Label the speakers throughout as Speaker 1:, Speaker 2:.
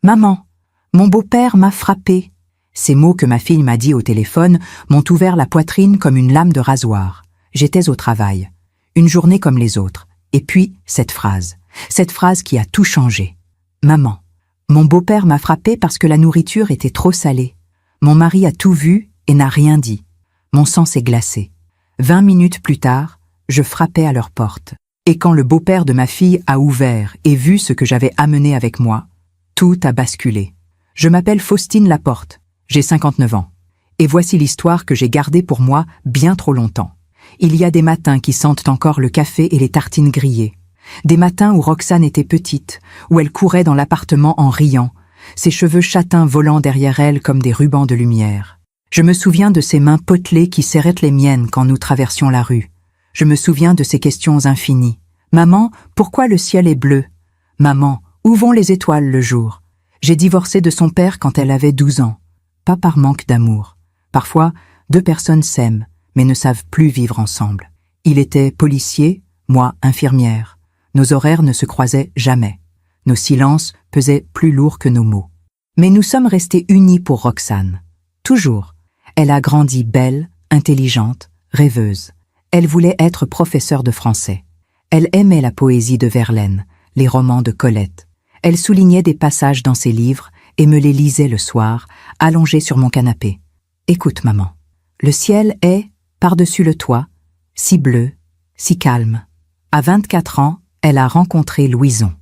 Speaker 1: Maman, mon beau-père m'a frappé. Ces mots que ma fille m'a dit au téléphone m'ont ouvert la poitrine comme une lame de rasoir. J'étais au travail. Une journée comme les autres. Et puis, cette phrase qui a tout changé. Maman, mon beau-père m'a frappé parce que la nourriture était trop salée. Mon mari a tout vu et n'a rien dit. Mon sang s'est glacé. 20 minutes plus tard, je frappais à leur porte. Et quand le beau-père de ma fille a ouvert et vu ce que j'avais amené avec moi, tout a basculé. Je m'appelle Faustine Laporte, j'ai 59 ans. Et voici l'histoire que j'ai gardée pour moi bien trop longtemps. Il y a des matins qui sentent encore le café et les tartines grillées. Des matins où Roxane était petite, où elle courait dans l'appartement en riant, ses cheveux châtains volant derrière elle comme des rubans de lumière. Je me souviens de ses mains potelées qui serraient les miennes quand nous traversions la rue. Je me souviens de ces questions infinies. Maman, pourquoi le ciel est bleu? Maman, où vont les étoiles le jour? J'ai divorcé de son père quand elle avait 12 ans. Pas par manque d'amour. Parfois, deux personnes s'aiment, mais ne savent plus vivre ensemble. Il était policier, moi infirmière. Nos horaires ne se croisaient jamais. Nos silences pesaient plus lourd que nos mots. Mais nous sommes restés unis pour Roxane. Toujours. Elle a grandi belle, intelligente, rêveuse. Elle voulait être professeure de français. Elle aimait la poésie de Verlaine, les romans de Colette. Elle soulignait des passages dans ses livres et me les lisait le soir, allongée sur mon canapé. Écoute, maman. Le ciel est, par-dessus le toit, si bleu, si calme. À 24 ans, elle a rencontré Louison.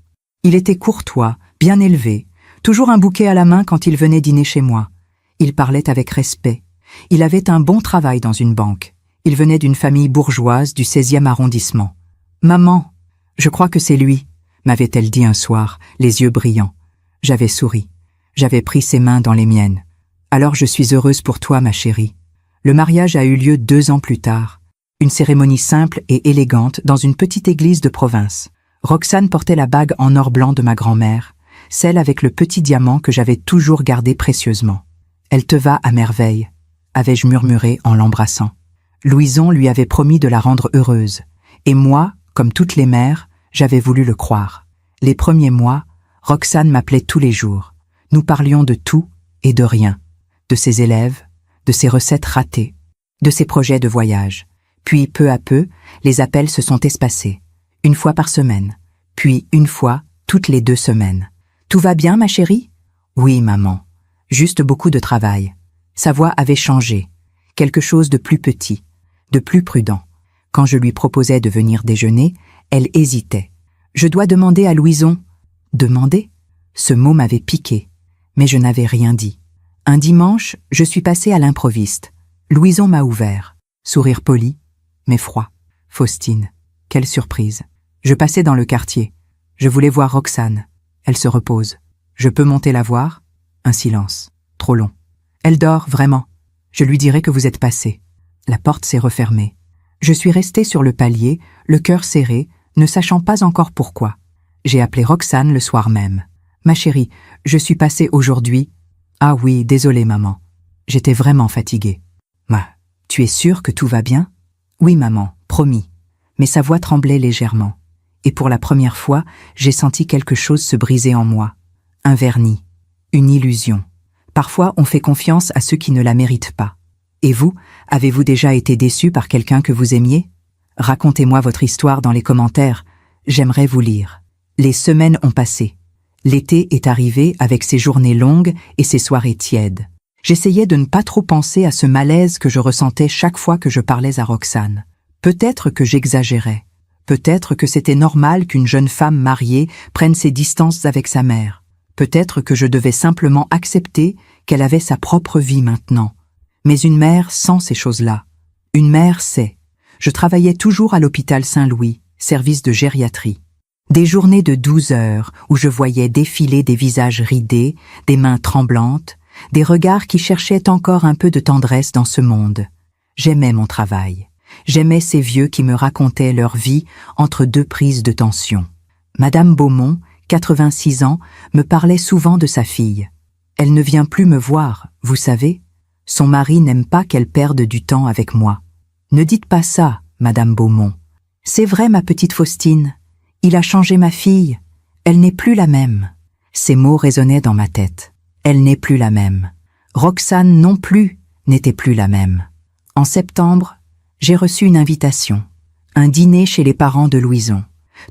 Speaker 1: Il était courtois, bien élevé, toujours un bouquet à la main quand il venait dîner chez moi. Il parlait avec respect. Il avait un bon travail dans une banque. Il venait d'une famille bourgeoise du 16e arrondissement. « Maman, je crois que c'est lui », m'avait-elle dit un soir, les yeux brillants. J'avais souri. J'avais pris ses mains dans les miennes. « Alors je suis heureuse pour toi, ma chérie. » Le mariage a eu lieu 2 ans plus tard. Une cérémonie simple et élégante dans une petite église de province. Roxane portait la bague en or blanc de ma grand-mère, celle avec le petit diamant que j'avais toujours gardé précieusement. « Elle te va à merveille », avais-je murmuré en l'embrassant. Louison lui avait promis de la rendre heureuse. Et moi, comme toutes les mères, j'avais voulu le croire. Les premiers mois, Roxane m'appelait tous les jours. Nous parlions de tout et de rien. De ses élèves, de ses recettes ratées, de ses projets de voyage. Puis, peu à peu, les appels se sont espacés. 1 fois par semaine, puis 1 fois toutes les 2 semaines. « Tout va bien, ma chérie ?»« Oui, maman. Juste beaucoup de travail. » Sa voix avait changé. Quelque chose de plus petit, de plus prudent. Quand je lui proposais de venir déjeuner, elle hésitait. « Je dois demander à Louison. » « Demander ?» Ce mot m'avait piqué, mais je n'avais rien dit. Un dimanche, je suis passée à l'improviste. Louison m'a ouvert. Sourire poli, mais froid. « Faustine, quelle surprise. Je passais dans le quartier. Je voulais voir Roxane. Elle se repose. Je peux monter la voir ?» Un silence. Trop long. « Elle dort, vraiment. Je lui dirai que vous êtes passé. » La porte s'est refermée. Je suis restée sur le palier, le cœur serré, ne sachant pas encore pourquoi. J'ai appelé Roxane le soir même. « Ma chérie, je suis passée aujourd'hui. »« Ah oui, désolée, maman. J'étais vraiment fatiguée. »« Tu es sûre que tout va bien ?»« Oui, maman, promis. » Mais sa voix tremblait légèrement. Et pour la première fois, j'ai senti quelque chose se briser en moi. Un vernis. Une illusion. Parfois, on fait confiance à ceux qui ne la méritent pas. Et vous, avez-vous déjà été déçu par quelqu'un que vous aimiez? Racontez-moi votre histoire dans les commentaires. J'aimerais vous lire. Les semaines ont passé. L'été est arrivé avec ses journées longues et ses soirées tièdes. J'essayais de ne pas trop penser à ce malaise que je ressentais chaque fois que je parlais à Roxane. Peut-être que j'exagérais. Peut-être que c'était normal qu'une jeune femme mariée prenne ses distances avec sa mère. Peut-être que je devais simplement accepter qu'elle avait sa propre vie maintenant. Mais une mère sent ces choses-là. Une mère sait. Je travaillais toujours à l'hôpital Saint-Louis, service de gériatrie. Des journées de 12 heures où je voyais défiler des visages ridés, des mains tremblantes, des regards qui cherchaient encore un peu de tendresse dans ce monde. J'aimais mon travail. J'aimais ces vieux qui me racontaient leur vie entre 2 prises de tension. Madame Beaumont, 86 ans, me parlait souvent de sa fille. Elle ne vient plus me voir, vous savez. Son mari n'aime pas qu'elle perde du temps avec moi. Ne dites pas ça, Madame Beaumont. C'est vrai, ma petite Faustine. Il a changé ma fille. Elle n'est plus la même. Ces mots résonnaient dans ma tête. Elle n'est plus la même. Roxane non plus n'était plus la même. En septembre, j'ai reçu une invitation. Un dîner chez les parents de Louison.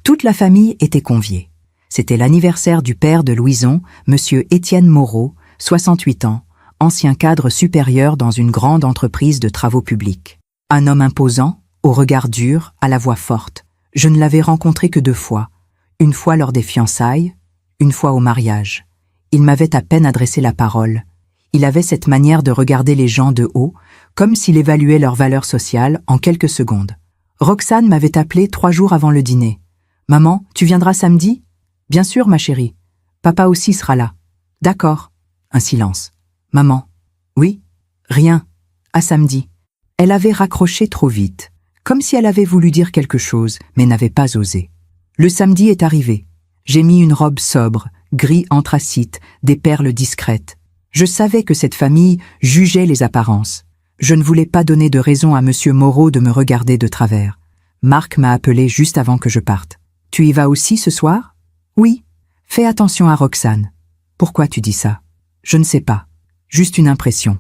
Speaker 1: Toute la famille était conviée. C'était l'anniversaire du père de Louison, monsieur Étienne Moreau, 68 ans, ancien cadre supérieur dans une grande entreprise de travaux publics. Un homme imposant, au regard dur, à la voix forte. Je ne l'avais rencontré que 2 fois. Une fois lors des fiançailles, une fois au mariage. Il m'avait à peine adressé la parole. Il avait cette manière de regarder les gens de haut, comme s'il évaluait leur valeur sociale en quelques secondes. Roxane m'avait appelé 3 jours avant le dîner. « Maman, tu viendras samedi ?»« Bien sûr, ma chérie. Papa aussi sera là. »« D'accord. » Un silence. « Maman. »« Oui. »« Rien. À samedi. » Elle avait raccroché trop vite, comme si elle avait voulu dire quelque chose, mais n'avait pas osé. Le samedi est arrivé. J'ai mis une robe sobre, gris anthracite, des perles discrètes. Je savais que cette famille jugeait les apparences. Je ne voulais pas donner de raison à monsieur Moreau de me regarder de travers. Marc m'a appelé juste avant que je parte. « Tu y vas aussi ce soir ?»« Oui. Fais attention à Roxane. »« Pourquoi tu dis ça ?»« Je ne sais pas. Juste une impression. »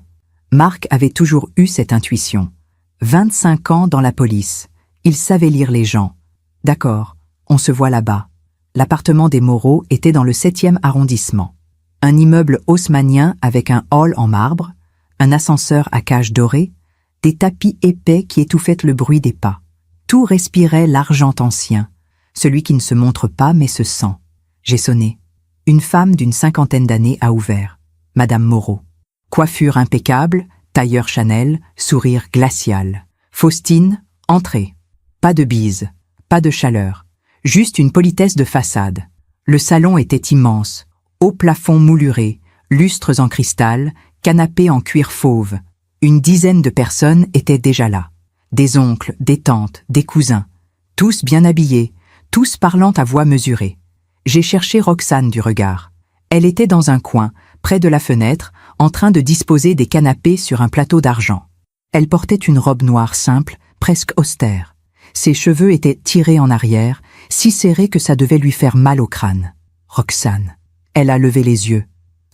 Speaker 1: Marc avait toujours eu cette intuition. 25 ans dans la police. Il savait lire les gens. « D'accord, on se voit là-bas. » L'appartement des Moreau était dans le 7e arrondissement. Un immeuble haussmannien avec un hall en marbre, un ascenseur à cage dorée, des tapis épais qui étouffaient le bruit des pas. Tout respirait l'argent ancien, celui qui ne se montre pas mais se sent. J'ai sonné. Une femme d'une 50aine d'années a ouvert. Madame Moreau. Coiffure impeccable, tailleur Chanel, sourire glacial. Faustine, entrez. Pas de bise, pas de chaleur, juste une politesse de façade. Le salon était immense, haut plafond mouluré, lustres en cristal, canapé en cuir fauve. Une dizaine de personnes étaient déjà là. Des oncles, des tantes, des cousins. Tous bien habillés, tous parlant à voix mesurée. J'ai cherché Roxane du regard. Elle était dans un coin, près de la fenêtre, en train de disposer des canapés sur un plateau d'argent. Elle portait une robe noire simple, presque austère. Ses cheveux étaient tirés en arrière, si serrés que ça devait lui faire mal au crâne. Roxane. Elle a levé les yeux.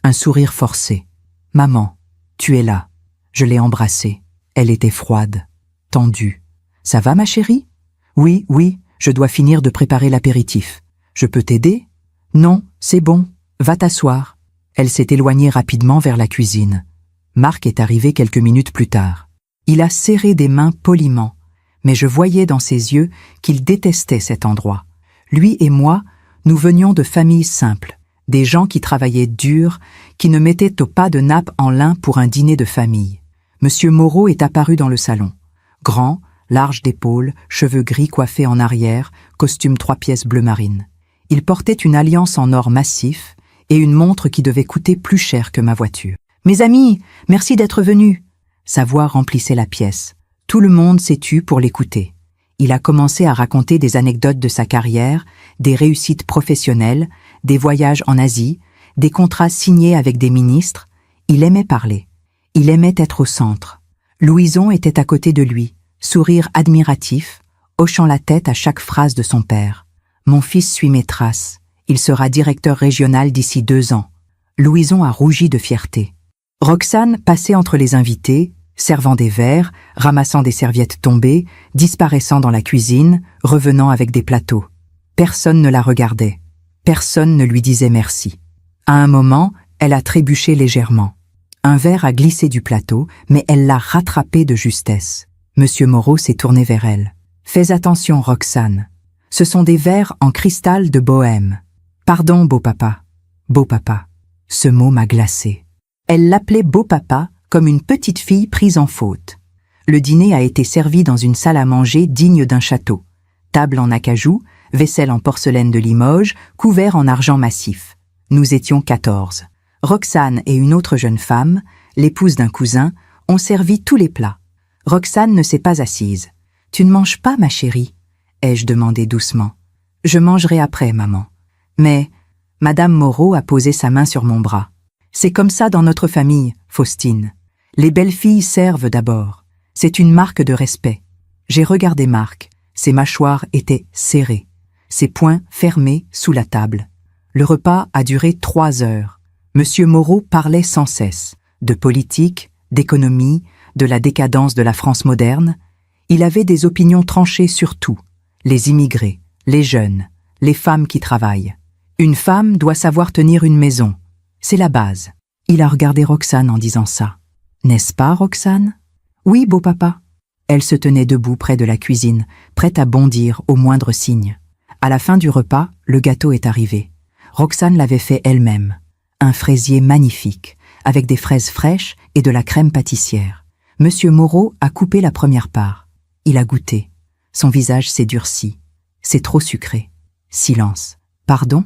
Speaker 1: Un sourire forcé. « Maman, tu es là. » Je l'ai embrassée. Elle était froide, tendue. « Ça va, ma chérie ?»« Oui, oui, je dois finir de préparer l'apéritif. Je peux t'aider ?»« Non, c'est bon. Va t'asseoir. » Elle s'est éloignée rapidement vers la cuisine. Marc est arrivé quelques minutes plus tard. Il a serré des mains poliment, mais je voyais dans ses yeux qu'il détestait cet endroit. Lui et moi, nous venions de familles simples, des gens qui travaillaient dur, qui ne mettaient au pas de nappe en lin pour un dîner de famille. Monsieur Moreau est apparu dans le salon. Grand, large d'épaules, cheveux gris coiffés en arrière, costume 3 pièces bleu marine. Il portait une alliance en or massif et une montre qui devait coûter plus cher que ma voiture. « Mes amis, merci d'être venus !» Sa voix remplissait la pièce. Tout le monde s'est tu pour l'écouter. Il a commencé à raconter des anecdotes de sa carrière, des réussites professionnelles, des voyages en Asie, des contrats signés avec des ministres. Il aimait parler. Il aimait être au centre. Louison était à côté de lui, sourire admiratif, hochant la tête à chaque phrase de son père. « Mon fils suit mes traces. Il sera directeur régional d'ici 2 ans. » Louison a rougi de fierté. Roxane passait entre les invités, servant des verres, ramassant des serviettes tombées, disparaissant dans la cuisine, revenant avec des plateaux. Personne ne la regardait. Personne ne lui disait merci. À un moment, elle a trébuché légèrement. Un verre a glissé du plateau, mais elle l'a rattrapé de justesse. Monsieur Moreau s'est tourné vers elle. « Fais attention, Roxane. Ce sont des verres en cristal de Bohême. »« Pardon, beau papa. »« Beau papa. » Ce mot m'a glacée. Elle l'appelait beau papa comme une petite fille prise en faute. Le dîner a été servi dans une salle à manger digne d'un château. Table en acajou, vaisselle en porcelaine de Limoges, couvert en argent massif. Nous étions 14. Roxane et une autre jeune femme, l'épouse d'un cousin, ont servi tous les plats. Roxane ne s'est pas assise. « Tu ne manges pas, ma chérie ?» ai-je demandé doucement. « Je mangerai après, maman. » Mais Madame Moreau a posé sa main sur mon bras. « C'est comme ça dans notre famille, Faustine. Les belles filles servent d'abord. C'est une marque de respect. » J'ai regardé Marc. Ses mâchoires étaient serrées, ses poings fermés sous la table. Le repas a duré 3 heures. Monsieur Moreau parlait sans cesse de politique, d'économie, de la décadence de la France moderne. Il avait des opinions tranchées sur tout. Les immigrés, les jeunes, les femmes qui travaillent. Une femme doit savoir tenir une maison. C'est la base. Il a regardé Roxane en disant ça. N'est-ce pas, Roxane? Oui, beau papa. Elle se tenait debout près de la cuisine, prête à bondir au moindre signe. À la fin du repas, le gâteau est arrivé. Roxane l'avait fait elle-même. Un fraisier magnifique, avec des fraises fraîches et de la crème pâtissière. Monsieur Moreau a coupé la première part. Il a goûté. Son visage s'est durci. C'est trop sucré. Silence. Pardon?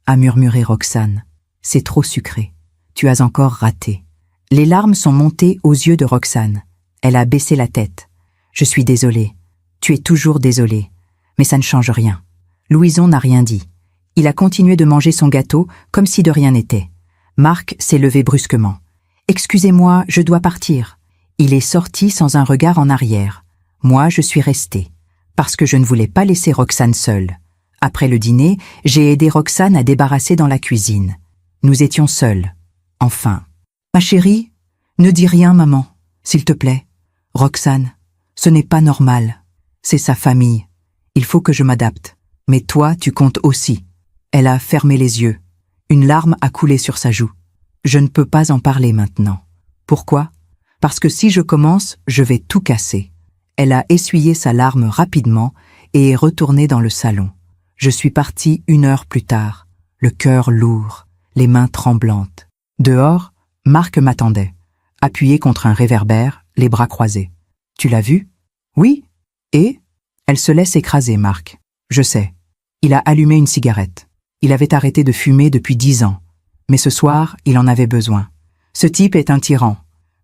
Speaker 1: A murmuré Roxane. C'est trop sucré. Tu as encore raté. Les larmes sont montées aux yeux de Roxane. Elle a baissé la tête. Je suis désolée. Tu es toujours désolée. Mais ça ne change rien. Louison n'a rien dit. Il a continué de manger son gâteau comme si de rien n'était. Marc s'est levé brusquement. Excusez-moi, je dois partir. Il est sorti sans un regard en arrière. Moi, je suis restée. Parce que je ne voulais pas laisser Roxane seule. Après le dîner, j'ai aidé Roxane à débarrasser dans la cuisine. Nous étions seuls. Enfin. Ma chérie, ne dis rien, maman, s'il te plaît. Roxane, ce n'est pas normal. C'est sa famille. Il faut que je m'adapte. Mais toi, tu comptes aussi. Elle a fermé les yeux. Une larme a coulé sur sa joue. Je ne peux pas en parler maintenant. Pourquoi? Parce que si je commence, je vais tout casser. Elle a essuyé sa larme rapidement et est retournée dans le salon. Je suis partie 1 heure plus tard, le cœur lourd, les mains tremblantes. Dehors, Marc m'attendait, appuyé contre un réverbère, les bras croisés. Tu l'as vu? Oui. Et? Elle se laisse écraser, Marc. Je sais. Il a allumé une cigarette. Il avait arrêté de fumer depuis 10 ans. Mais ce soir, il en avait besoin. Ce type est un tyran.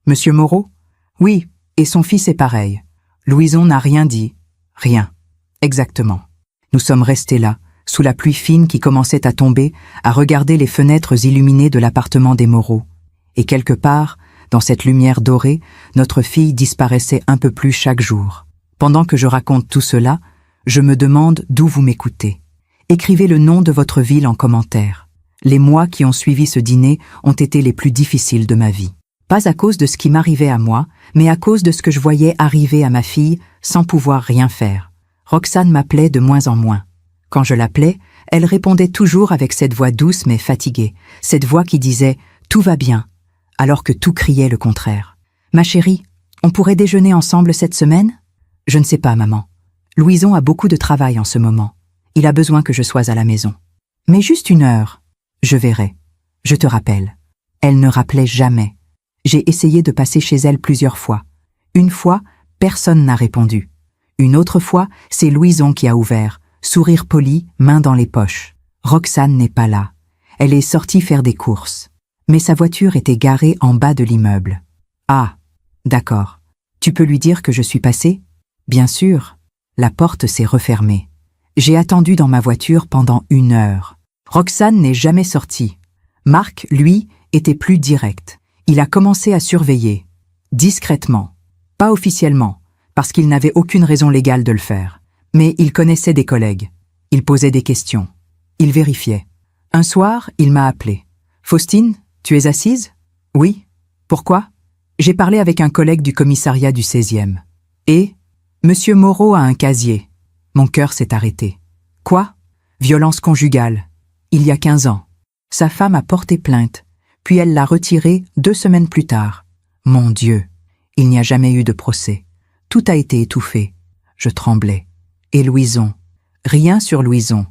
Speaker 1: Monsieur Moreau? Oui, et son fils est pareil. Louison n'a rien dit. Rien. Exactement. Nous sommes restés là, sous la pluie fine qui commençait à tomber, à regarder les fenêtres illuminées de l'appartement des Moreau. Et quelque part, dans cette lumière dorée, notre fille disparaissait un peu plus chaque jour. Pendant que je raconte tout cela, je me demande d'où vous m'écoutez. Écrivez le nom de votre ville en commentaire. Les mois qui ont suivi ce dîner ont été les plus difficiles de ma vie. Pas à cause de ce qui m'arrivait à moi, mais à cause de ce que je voyais arriver à ma fille sans pouvoir rien faire. Roxane m'appelait de moins en moins. Quand je l'appelais, elle répondait toujours avec cette voix douce mais fatiguée, cette voix qui disait « tout va bien », alors que tout criait le contraire. « Ma chérie, on pourrait déjeuner ensemble cette semaine ?»« Je ne sais pas, maman. Louison a beaucoup de travail en ce moment. Il a besoin que je sois à la maison. Mais juste 1 heure. Je verrai. Je te rappelle. » Elle ne rappelait jamais. J'ai essayé de passer chez elle plusieurs fois. Une fois, personne n'a répondu. Une autre fois, c'est Louison qui a ouvert, sourire poli, main dans les poches. Roxane n'est pas là. Elle est sortie faire des courses. Mais sa voiture était garée en bas de l'immeuble. Ah, d'accord. Tu peux lui dire que je suis passée? Bien sûr. La porte s'est refermée. J'ai attendu dans ma voiture pendant 1 heure. Roxane n'est jamais sortie. Marc, lui, était plus direct. Il a commencé à surveiller. Discrètement. Pas officiellement, parce qu'il n'avait aucune raison légale de le faire. Mais il connaissait des collègues. Il posait des questions. Il vérifiait. Un soir, il m'a appelé. « Faustine, tu es assise ?»« Oui. Pourquoi ?» J'ai parlé avec un collègue du commissariat du 16e. Et Monsieur Moreau a un casier. Mon cœur s'est arrêté. Quoi? Violence conjugale. Il y a 15 ans. Sa femme a porté plainte, puis elle l'a retiré 2 semaines plus tard. Mon Dieu, il n'y a jamais eu de procès. Tout a été étouffé. Je tremblais. Et Louison. Rien sur Louison,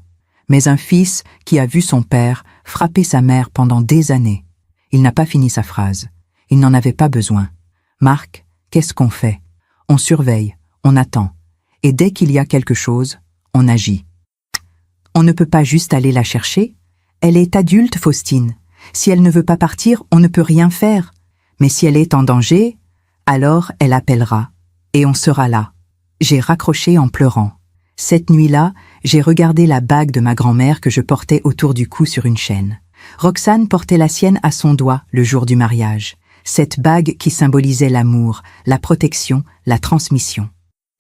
Speaker 1: mais un fils qui a vu son père frapper sa mère pendant des années. Il n'a pas fini sa phrase. Il n'en avait pas besoin. Marc, qu'est-ce qu'on fait? On surveille, on attend. Et dès qu'il y a quelque chose, on agit. On ne peut pas juste aller la chercher. Elle est adulte, Faustine. Si elle ne veut pas partir, on ne peut rien faire. Mais si elle est en danger, alors elle appellera. Et on sera là. J'ai raccroché en pleurant. Cette nuit-là, j'ai regardé la bague de ma grand-mère que je portais autour du cou sur une chaîne. Roxane portait la sienne à son doigt le jour du mariage. Cette bague qui symbolisait l'amour, la protection, la transmission.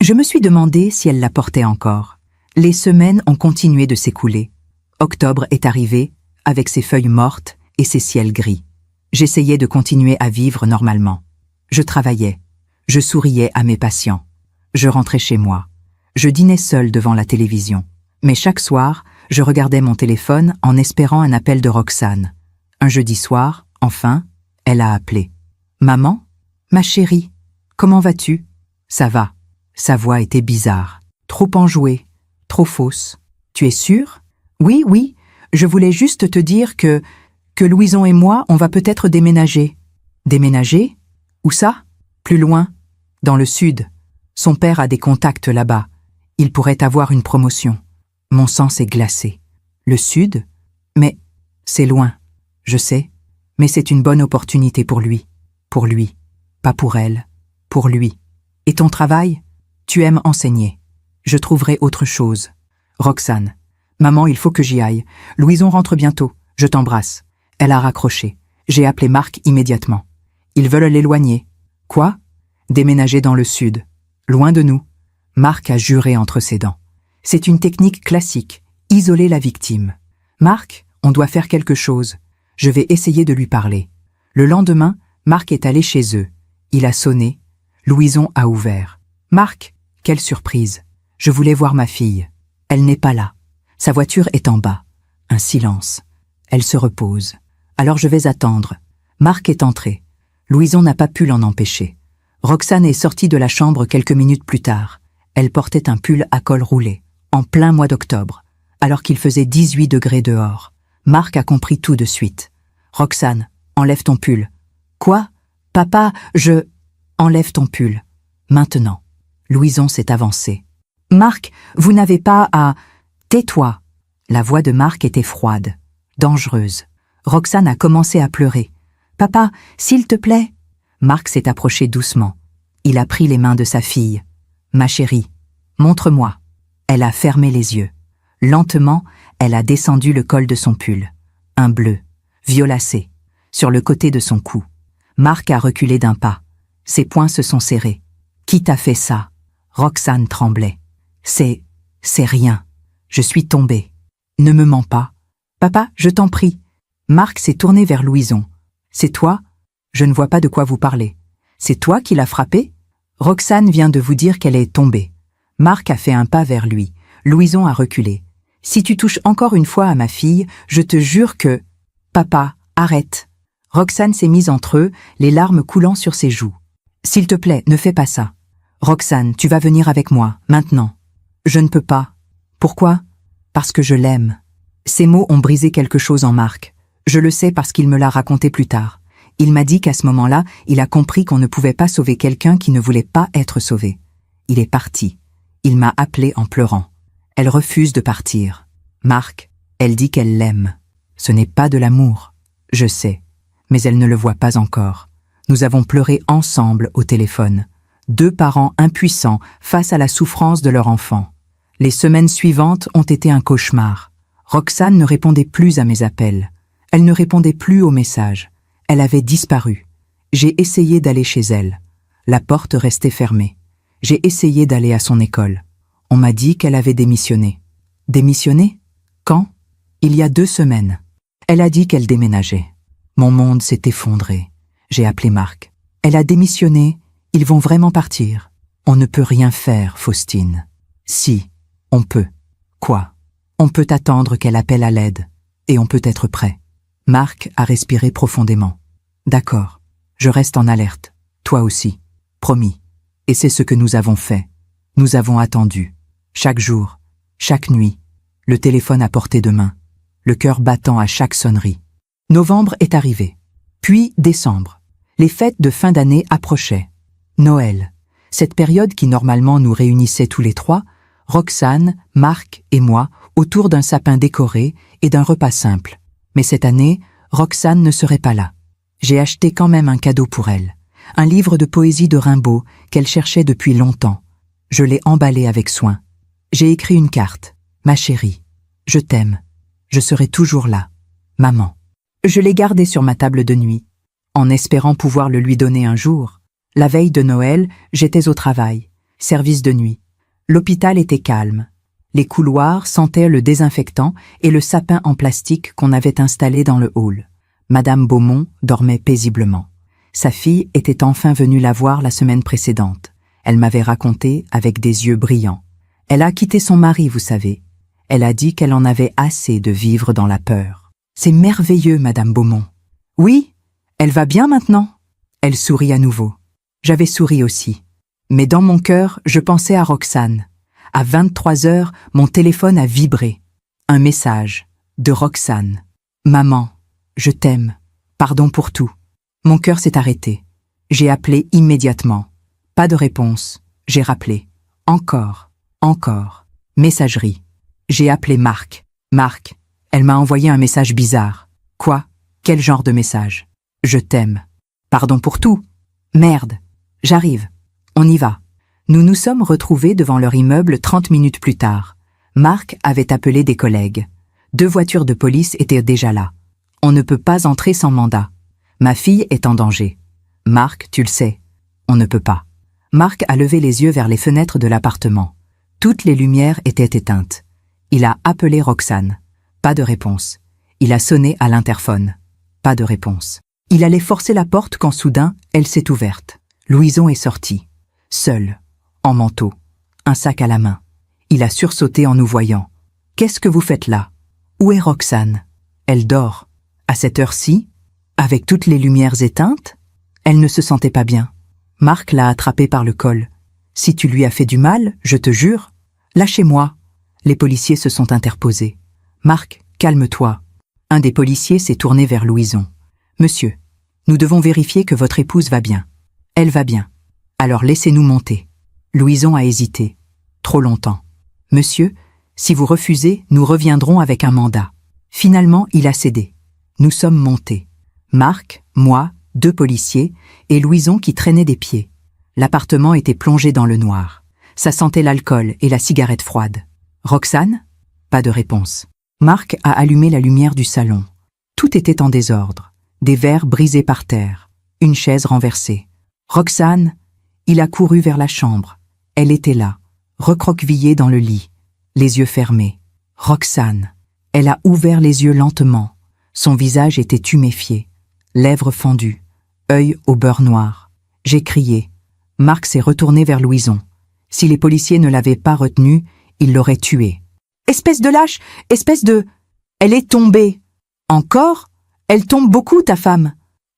Speaker 1: Je me suis demandé si elle la portait encore. Les semaines ont continué de s'écouler. Octobre est arrivé, avec ses feuilles mortes et ses ciels gris. J'essayais de continuer à vivre normalement. Je travaillais. Je souriais à mes patients. Je rentrais chez moi. Je dînais seul devant la télévision. Mais chaque soir, je regardais mon téléphone en espérant un appel de Roxane. Un jeudi soir, enfin, elle a appelé. « Maman ? Ma chérie, comment vas-tu ? » « Ça va. » Sa voix était bizarre. Trop enjouée. Trop fausse. « Tu es sûre ? » ? « Oui, oui. Je voulais juste te dire que Louison et moi, on va peut-être déménager. » « Déménager ? Où ça ? » ? « Plus loin. Dans le sud. Son père a des contacts là-bas. Il pourrait avoir une promotion. » Mon sang s'est glacé. Le sud ? Mais c'est loin. Je sais. Mais c'est une bonne opportunité pour lui. Pour lui. Pas pour elle. Pour lui. Et ton travail ? Tu aimes enseigner. Je trouverai autre chose. Roxane. Maman, il faut que j'y aille. Louison rentre bientôt. Je t'embrasse. Elle a raccroché. J'ai appelé Marc immédiatement. Ils veulent l'éloigner. Quoi ? Déménager dans le sud. Loin de nous. Marc a juré entre ses dents. C'est une technique classique. Isoler la victime. Marc, on doit faire quelque chose. Je vais essayer de lui parler. Le lendemain, Marc est allé chez eux. Il a sonné. Louison a ouvert. Marc, quelle surprise. Je voulais voir ma fille. Elle n'est pas là. Sa voiture est en bas. Un silence. Elle se repose. Alors je vais attendre. Marc est entré. Louison n'a pas pu l'en empêcher. Roxane est sortie de la chambre quelques minutes plus tard. Elle portait un pull à col roulé, en plein mois d'octobre, alors qu'il faisait 18 degrés dehors. Marc a compris tout de suite. « Roxane, enlève ton pull. »« Quoi ? Papa, je... » »« Enlève ton pull. Maintenant. » Louison s'est avancée. « Marc, vous n'avez pas à... »« Tais-toi. » La voix de Marc était froide, dangereuse. Roxane a commencé à pleurer. « Papa, s'il te plaît !» Marc s'est approché doucement. Il a pris les mains de sa fille. « Ma chérie, montre-moi. » Elle a fermé les yeux. Lentement, elle a descendu le col de son pull. Un bleu, violacé, sur le côté de son cou. Marc a reculé d'un pas. Ses poings se sont serrés. « Qui t'a fait ça ?» Roxane tremblait. « C'est rien. Je suis tombée. Ne me mens pas. Papa, je t'en prie. » Marc s'est tourné vers Louison. « C'est toi ? Je ne vois pas de quoi vous parlez. C'est toi qui l'as frappée ? Roxane vient de vous dire qu'elle est tombée. » Marc a fait un pas vers lui. Louison a reculé. « Si tu touches encore une fois à ma fille, je te jure que... » « Papa, arrête. » Roxane s'est mise entre eux, les larmes coulant sur ses joues. « S'il te plaît, ne fais pas ça. Roxane, tu vas venir avec moi, maintenant. »« Je ne peux pas. »« Pourquoi ? » ?»« Parce que je l'aime. » Ces mots ont brisé quelque chose en Marc. Je le sais parce qu'il me l'a raconté plus tard. Il m'a dit qu'à ce moment-là, il a compris qu'on ne pouvait pas sauver quelqu'un qui ne voulait pas être sauvé. Il est parti. Il m'a appelé en pleurant. Elle refuse de partir. Marc, elle dit qu'elle l'aime. Ce n'est pas de l'amour. Je sais. Mais elle ne le voit pas encore. Nous avons pleuré ensemble au téléphone. 2 parents impuissants face à la souffrance de leur enfant. Les semaines suivantes ont été un cauchemar. Roxane ne répondait plus à mes appels. Elle ne répondait plus aux messages. Elle avait disparu. J'ai essayé d'aller chez elle. La porte restait fermée. J'ai essayé d'aller à son école. On m'a dit qu'elle avait démissionné. Démissionné ? Quand ? Il y a 2 semaines. Elle a dit qu'elle déménageait. Mon monde s'est effondré. J'ai appelé Marc. Elle a démissionné. Ils vont vraiment partir. On ne peut rien faire, Faustine. Si, on peut. Quoi ? On peut attendre qu'elle appelle à l'aide. Et on peut être prêt. Marc a respiré profondément. D'accord, je reste en alerte. Toi aussi. Promis. Et c'est ce que nous avons fait. Nous avons attendu. Chaque jour, chaque nuit, le téléphone à portée de main, le cœur battant à chaque sonnerie. Novembre est arrivé. Puis décembre. Les fêtes de fin d'année approchaient. Noël. Cette période qui normalement nous réunissait tous les 3, Roxane, Marc et moi, autour d'un sapin décoré et d'un repas simple. Mais cette année, Roxane ne serait pas là. J'ai acheté quand même un cadeau pour elle. Un livre de poésie de Rimbaud qu'elle cherchait depuis longtemps. Je l'ai emballé avec soin. J'ai écrit une carte. Ma chérie, je t'aime. Je serai toujours là. Maman. Je l'ai gardé sur ma table de nuit, en espérant pouvoir le lui donner un jour. La veille de Noël, j'étais au travail, service de nuit. L'hôpital était calme. Les couloirs sentaient le désinfectant et le sapin en plastique qu'on avait installé dans le hall. Madame Beaumont dormait paisiblement. Sa fille était enfin venue la voir la semaine précédente. Elle m'avait raconté avec des yeux brillants. Elle a quitté son mari, vous savez. Elle a dit qu'elle en avait assez de vivre dans la peur. C'est merveilleux, Madame Beaumont. Oui, elle va bien maintenant. Elle sourit à nouveau. J'avais souri aussi. Mais dans mon cœur, je pensais à Roxane. À 23 heures, mon téléphone a vibré. Un message de Roxane. Maman, je t'aime. Pardon pour tout. Mon cœur s'est arrêté. J'ai appelé immédiatement. Pas de réponse. J'ai rappelé. Encore. Messagerie. J'ai appelé Marc. Marc, elle m'a envoyé un message bizarre. Quoi? Quel genre de message? Je t'aime. Pardon pour tout. Merde. J'arrive. On y va. Nous nous sommes retrouvés devant leur immeuble 30 minutes plus tard. Marc avait appelé des collègues. 2 voitures de police étaient déjà là. On ne peut pas entrer sans mandat. Ma fille est en danger. Marc, tu le sais. On ne peut pas. Marc a levé les yeux vers les fenêtres de l'appartement. Toutes les lumières étaient éteintes. Il a appelé Roxane. Pas de réponse. Il a sonné à l'interphone. Pas de réponse. Il allait forcer la porte quand soudain, elle s'est ouverte. Louison est sorti. Seul. En manteau. Un sac à la main. Il a sursauté en nous voyant. « Qu'est-ce que vous faites là? Où est Roxane? Elle dort. À cette heure-ci? Avec toutes les lumières éteintes? Elle ne se sentait pas bien. Marc l'a attrapée par le col. « Si tu lui as fait du mal, je te jure. Lâchez-moi. » Les policiers se sont interposés. « Marc, calme-toi. » Un des policiers s'est tourné vers Louison. « Monsieur, nous devons vérifier que votre épouse va bien. » « Elle va bien. Alors laissez-nous monter. » Louison a hésité. Trop longtemps. « Monsieur, si vous refusez, nous reviendrons avec un mandat. » Finalement, il a cédé. Nous sommes montés. Marc, moi, 2 policiers, et Louison qui traînait des pieds. L'appartement était plongé dans le noir. Ça sentait l'alcool et la cigarette froide. « Roxane ?» Pas de réponse. Marc a allumé la lumière du salon. Tout était en désordre. Des verres brisés par terre. Une chaise renversée. Roxane, il a couru vers la chambre. Elle était là, recroquevillée dans le lit, les yeux fermés. Roxane, elle a ouvert les yeux lentement. Son visage était tuméfié, lèvres fendues, œil au beurre noir. J'ai crié. Marc s'est retourné vers Louison. Si les policiers ne l'avaient pas retenue, ils l'auraient tuée. « Espèce de lâche, espèce de... » Elle est tombée. « Encore? Elle tombe beaucoup, ta femme. »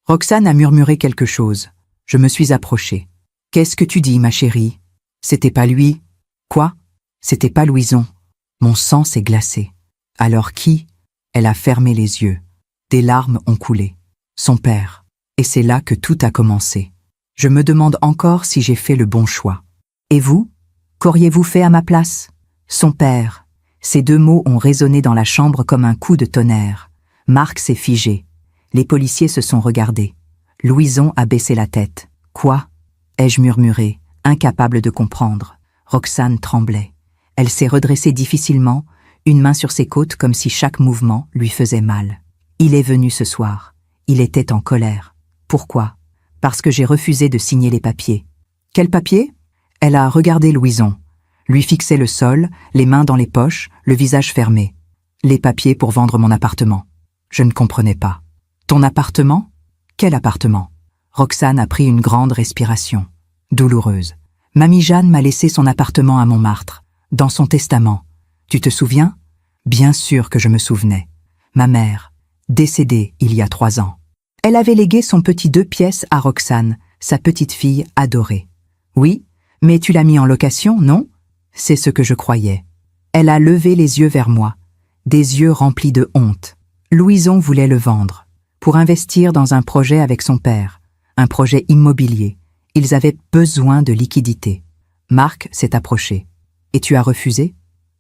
Speaker 1: Roxane a murmuré quelque chose. Je me suis approchée. « Qu'est-ce que tu dis, ma chérie? C'était pas lui. » « Quoi? C'était pas Louison. » Mon sang s'est glacé. « Alors qui? » Elle a fermé les yeux. Des larmes ont coulé. Son père. Et c'est là que tout a commencé. Je me demande encore si j'ai fait le bon choix. Et vous? Qu'auriez-vous fait à ma place? Son père. Ces 2 mots ont résonné dans la chambre comme un coup de tonnerre. Marc s'est figé. Les policiers se sont regardés. Louison a baissé la tête. « Quoi ?» ai-je murmuré, incapable de comprendre. Roxane tremblait. Elle s'est redressée difficilement, une main sur ses côtes comme si chaque mouvement lui faisait mal. Il est venu ce soir. Il était en colère. Pourquoi? Parce que j'ai refusé de signer les papiers. Quels papiers? Elle a regardé Louison, lui fixait le sol, les mains dans les poches, le visage fermé. Les papiers pour vendre mon appartement. Je ne comprenais pas. Ton appartement? Quel appartement? Roxane a pris une grande respiration, douloureuse. Mamie Jeanne m'a laissé son appartement à Montmartre, dans son testament. Tu te souviens? Bien sûr que je me souvenais. Ma mère, décédée il y a 3 ans. Elle avait légué son petit 2 pièces à Roxane, sa petite fille adorée. Oui, mais tu l'as mis en location, non? C'est ce que je croyais. Elle a levé les yeux vers moi, des yeux remplis de honte. Louison voulait le vendre, pour investir dans un projet avec son père, un projet immobilier. Ils avaient besoin de liquidités. Marc s'est approché. « Et tu as refusé ?»«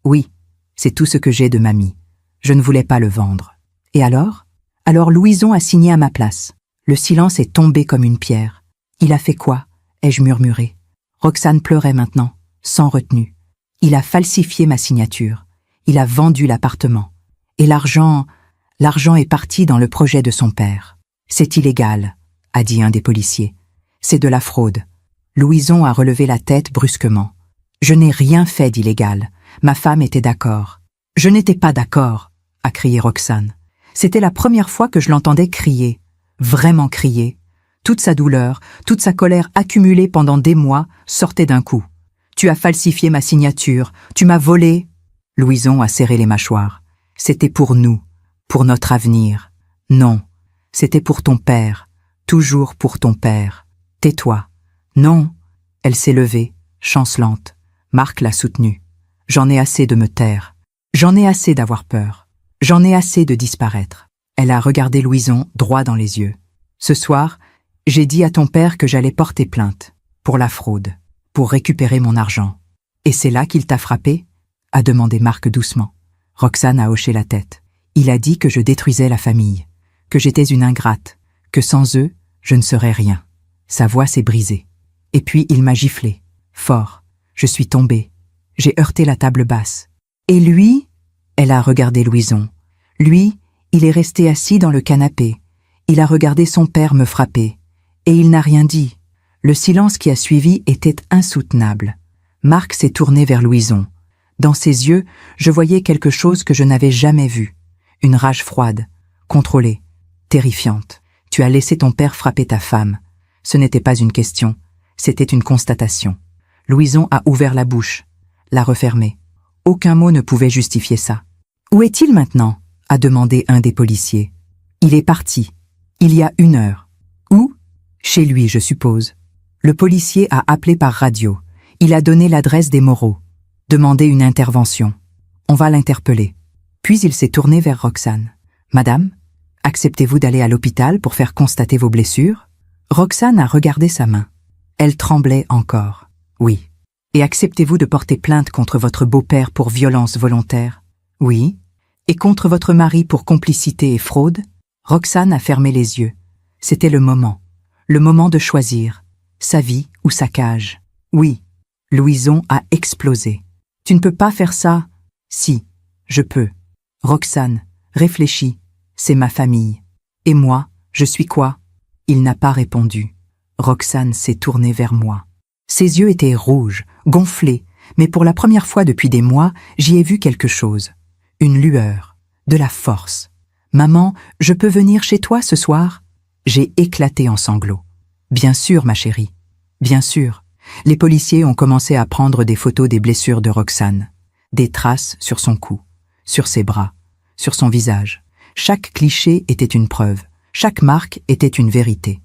Speaker 1: Oui, c'est tout ce que j'ai de mamie. Je ne voulais pas le vendre. »« Et alors ?»« Alors Louison a signé à ma place. Le silence est tombé comme une pierre. Il a fait quoi ?» ai-je murmuré. Roxane pleurait maintenant, sans retenue. Il a falsifié ma signature. Il a vendu l'appartement. Et l'argent est parti dans le projet de son père. C'est illégal, a dit un des policiers. C'est de la fraude. Louison a relevé la tête brusquement. Je n'ai rien fait d'illégal. Ma femme était d'accord. Je n'étais pas d'accord, a crié Roxane. C'était la première fois que je l'entendais crier, vraiment crier. Toute sa douleur, toute sa colère accumulée pendant des mois sortait d'un coup. Tu as falsifié ma signature, tu m'as volé. Louison a serré les mâchoires. C'était pour nous, pour notre avenir. Non, c'était pour ton père, toujours pour ton père. Tais-toi. Non. Elle s'est levée, chancelante. Marc l'a soutenue. J'en ai assez de me taire. J'en ai assez d'avoir peur. J'en ai assez de disparaître. Elle a regardé Louison droit dans les yeux. Ce soir, j'ai dit à ton père que j'allais porter plainte pour la fraude, pour récupérer mon argent. Et c'est là qu'il t'a frappé ? A demandé Marc doucement. Roxane a hoché la tête. Il a dit que je détruisais la famille, que j'étais une ingrate, que sans eux, je ne serais rien. Sa voix s'est brisée. Et puis il m'a giflé, fort. Je suis tombée. J'ai heurté la table basse. Et lui, elle a regardé Louison. Lui, il est resté assis dans le canapé. Il a regardé son père me frapper. Et il n'a rien dit. Le silence qui a suivi était insoutenable. Marc s'est tourné vers Louison. Dans ses yeux, je voyais quelque chose que je n'avais jamais vu. Une rage froide, contrôlée, terrifiante. Tu as laissé ton père frapper ta femme. Ce n'était pas une question, c'était une constatation. Louison a ouvert la bouche, l'a refermée. Aucun mot ne pouvait justifier ça. « Où est-il maintenant ?» a demandé un des policiers. « Il est parti. Il y a 1 heure. »« Où ?»« Chez lui, je suppose. » Le policier a appelé par radio. Il a donné l'adresse des Moreau. Demandé une intervention. On va l'interpeller. Puis il s'est tourné vers Roxane. « Madame, acceptez-vous d'aller à l'hôpital pour faire constater vos blessures ?» Roxane a regardé sa main. Elle tremblait encore. « Oui. »« Et acceptez-vous de porter plainte contre votre beau-père pour violence volontaire ?»« Oui. »« Et contre votre mari pour complicité et fraude ?» Roxane a fermé les yeux. C'était le moment de choisir, sa vie ou sa cage. « Oui. » Louison a explosé. « Tu ne peux pas faire ça !»« Si, je peux. » Roxane, réfléchis, c'est ma famille. Et moi, je suis quoi ? Il n'a pas répondu. Roxane s'est tournée vers moi. Ses yeux étaient rouges, gonflés, mais pour la première fois depuis des mois, j'y ai vu quelque chose. Une lueur, de la force. « Maman, je peux venir chez toi ce soir ?» J'ai éclaté en sanglots. « Bien sûr, ma chérie. Bien sûr. » Les policiers ont commencé à prendre des photos des blessures de Roxane. Des traces sur son cou, sur ses bras, sur son visage. Chaque cliché était une preuve. Chaque marque était une vérité.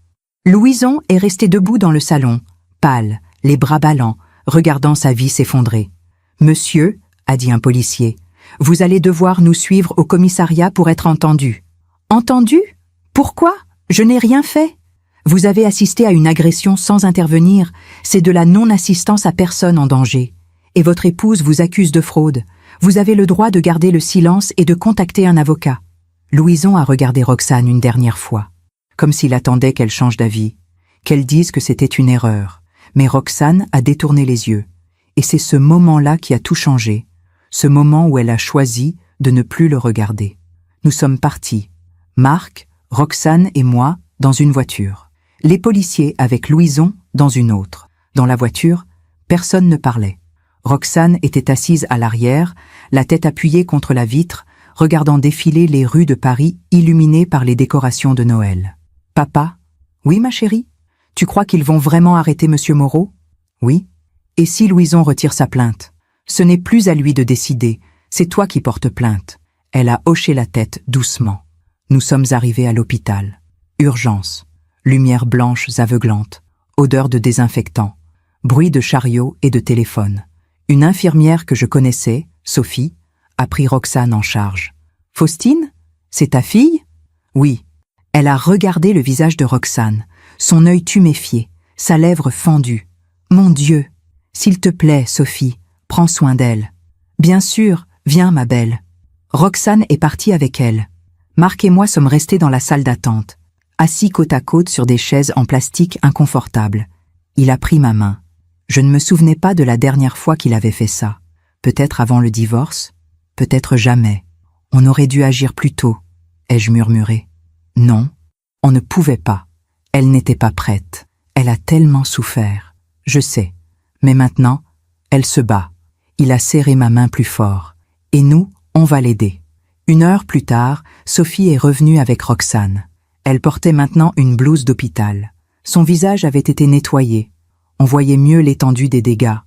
Speaker 1: Louison est restée debout dans le salon, pâle, les bras ballants, regardant sa vie s'effondrer. « Monsieur, » a dit un policier, « vous allez devoir nous suivre au commissariat pour être entendu. »« Entendu ? Pourquoi ? Je n'ai rien fait. » Vous avez assisté à une agression sans intervenir, c'est de la non-assistance à personne en danger. Et votre épouse vous accuse de fraude. Vous avez le droit de garder le silence et de contacter un avocat. Louison a regardé Roxane une dernière fois, comme s'il attendait qu'elle change d'avis, qu'elle dise que c'était une erreur. Mais Roxane a détourné les yeux. Et c'est ce moment-là qui a tout changé, ce moment où elle a choisi de ne plus le regarder. Nous sommes partis, Marc, Roxane et moi, dans une voiture. Les policiers avec Louison dans une autre. Dans la voiture, personne ne parlait. Roxane était assise à l'arrière, la tête appuyée contre la vitre, regardant défiler les rues de Paris illuminées par les décorations de Noël. « Papa ? Oui, ma chérie ? Tu crois qu'ils vont vraiment arrêter Monsieur Moreau ? Oui. Et si Louison retire sa plainte ? Ce n'est plus à lui de décider, c'est toi qui portes plainte. » Elle a hoché la tête doucement. Nous sommes arrivés à l'hôpital. Urgence. Lumières blanches aveuglantes, odeur de désinfectant, bruit de chariot et de téléphone. Une infirmière que je connaissais, Sophie, a pris Roxane en charge. « Faustine ? C'est ta fille ?» « Oui. » Elle a regardé le visage de Roxane, son œil tuméfié, sa lèvre fendue. « Mon Dieu ! S'il te plaît, Sophie, prends soin d'elle. »« Bien sûr, viens, ma belle. » Roxane est partie avec elle. Marc et moi sommes restés dans la salle d'attente, assis côte à côte sur des chaises en plastique inconfortables. Il a pris ma main. Je ne me souvenais pas de la dernière fois qu'il avait fait ça. Peut-être avant le divorce, peut-être jamais. On aurait dû agir plus tôt, ai-je murmuré. Non, on ne pouvait pas. Elle n'était pas prête. Elle a tellement souffert. Je sais. Mais maintenant, elle se bat. Il a serré ma main plus fort. Et nous, on va l'aider. 1 heure plus tard, Sophie est revenue avec Roxane. Elle portait maintenant une blouse d'hôpital. Son visage avait été nettoyé. On voyait mieux l'étendue des dégâts.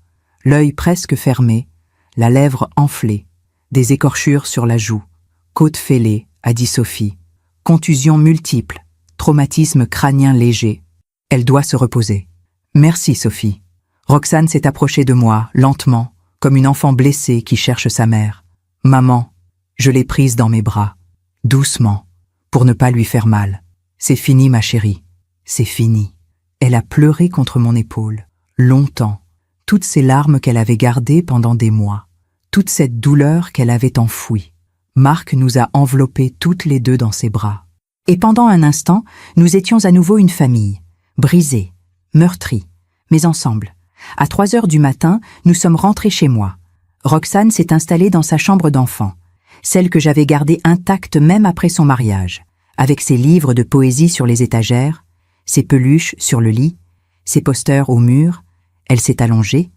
Speaker 1: L'œil presque fermé, la lèvre enflée, des écorchures sur la joue. Côte fêlée, a dit Sophie. Contusions multiples, traumatisme crânien léger. Elle doit se reposer. Merci, Sophie. Roxane s'est approchée de moi, lentement, comme une enfant blessée qui cherche sa mère. Maman, je l'ai prise dans mes bras, doucement, pour ne pas lui faire mal. C'est fini, ma chérie. C'est fini. Elle a pleuré contre mon épaule, longtemps, toutes ces larmes qu'elle avait gardées pendant des mois, toute cette douleur qu'elle avait enfouie. Marc nous a enveloppés toutes les deux dans ses bras. Et pendant un instant, nous étions à nouveau une famille, brisée, meurtrie, mais ensemble. À 3 heures du matin, nous sommes rentrés chez moi. Roxane s'est installée dans sa chambre d'enfant, celle que j'avais gardée intacte même après son mariage, avec ses livres de poésie sur les étagères, ses peluches sur le lit, ses posters au mur. Elle s'est allongée,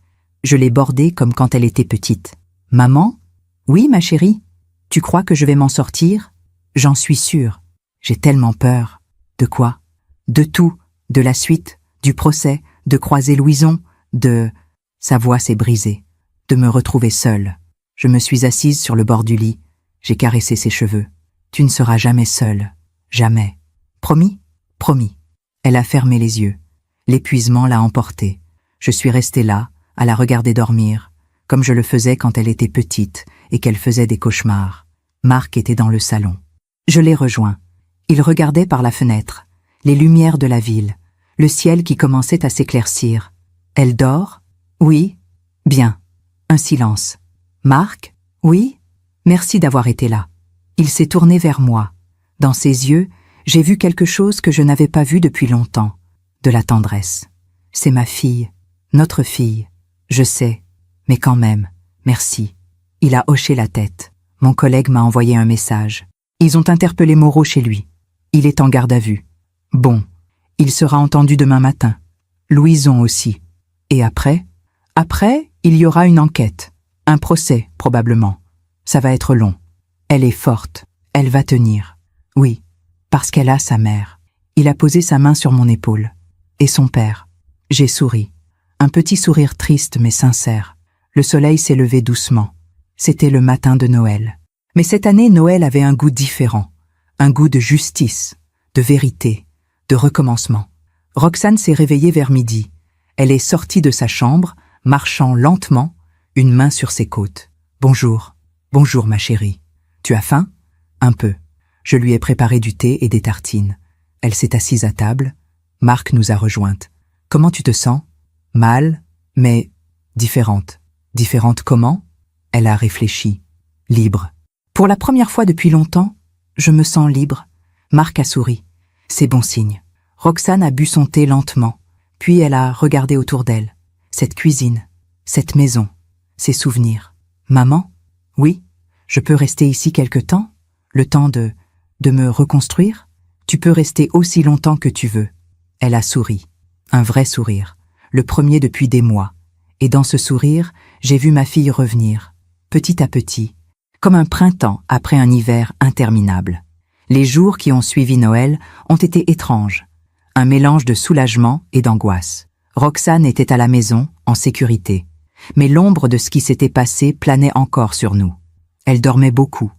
Speaker 1: je l'ai bordée comme quand elle était petite. « Maman ? Oui, ma chérie ? Tu crois que je vais m'en sortir ? J'en suis sûre. J'ai tellement peur. De quoi ? De tout, de la suite, du procès, de croiser Louison, de... » Sa voix s'est brisée. De me retrouver seule. Je me suis assise sur le bord du lit. J'ai caressé ses cheveux. « Tu ne seras jamais seule. Jamais. Promis ? Promis. » Elle a fermé les yeux. L'épuisement l'a emportée. Je suis restée là, à la regarder dormir, comme je le faisais quand elle était petite et qu'elle faisait des cauchemars. Marc était dans le salon. Je l'ai rejoint. Il regardait par la fenêtre, les lumières de la ville, le ciel qui commençait à s'éclaircir. Elle dort ? Oui. Bien. Un silence. Marc ? Oui ? Merci d'avoir été là. Il s'est tourné vers moi. Dans ses yeux, j'ai vu quelque chose que je n'avais pas vu depuis longtemps. De la tendresse. C'est ma fille. Notre fille. Je sais. Mais quand même, merci. Il a hoché la tête. Mon collègue m'a envoyé un message. Ils ont interpellé Moreau chez lui. Il est en garde à vue. Bon. Il sera entendu demain matin. Louison aussi. Et après ? Après, il y aura une enquête. Un procès, probablement. Ça va être long. Elle est forte. Elle va tenir. Oui. Parce qu'elle a sa mère. Il a posé sa main sur mon épaule. Et son père. J'ai souri. Un petit sourire triste mais sincère. Le soleil s'est levé doucement. C'était le matin de Noël. Mais cette année, Noël avait un goût différent. Un goût de justice, de vérité, de recommencement. Roxane s'est réveillée vers midi. Elle est sortie de sa chambre, marchant lentement, une main sur ses côtes. « Bonjour. Bonjour, ma chérie. Tu as faim ? Un peu. » Je lui ai préparé du thé et des tartines. Elle s'est assise à table. Marc nous a rejointes. « Comment tu te sens ? » « Mal, mais différente. » « Différente comment ? » Elle a réfléchi. « Libre. » Pour la première fois depuis longtemps, je me sens libre. Marc a souri. C'est bon signe. Roxane a bu son thé lentement, puis elle a regardé autour d'elle. Cette cuisine, cette maison, ces souvenirs. « Maman ? Oui ? Je peux rester ici quelque temps ? Le temps de me reconstruire ? Tu peux rester aussi longtemps que tu veux. » Elle a souri. Un vrai sourire. Le premier depuis des mois. Et dans ce sourire, j'ai vu ma fille revenir, petit à petit, comme un printemps après un hiver interminable. Les jours qui ont suivi Noël ont été étranges. Un mélange de soulagement et d'angoisse. Roxane était à la maison, en sécurité. Mais l'ombre de ce qui s'était passé planait encore sur nous. Elle dormait beaucoup,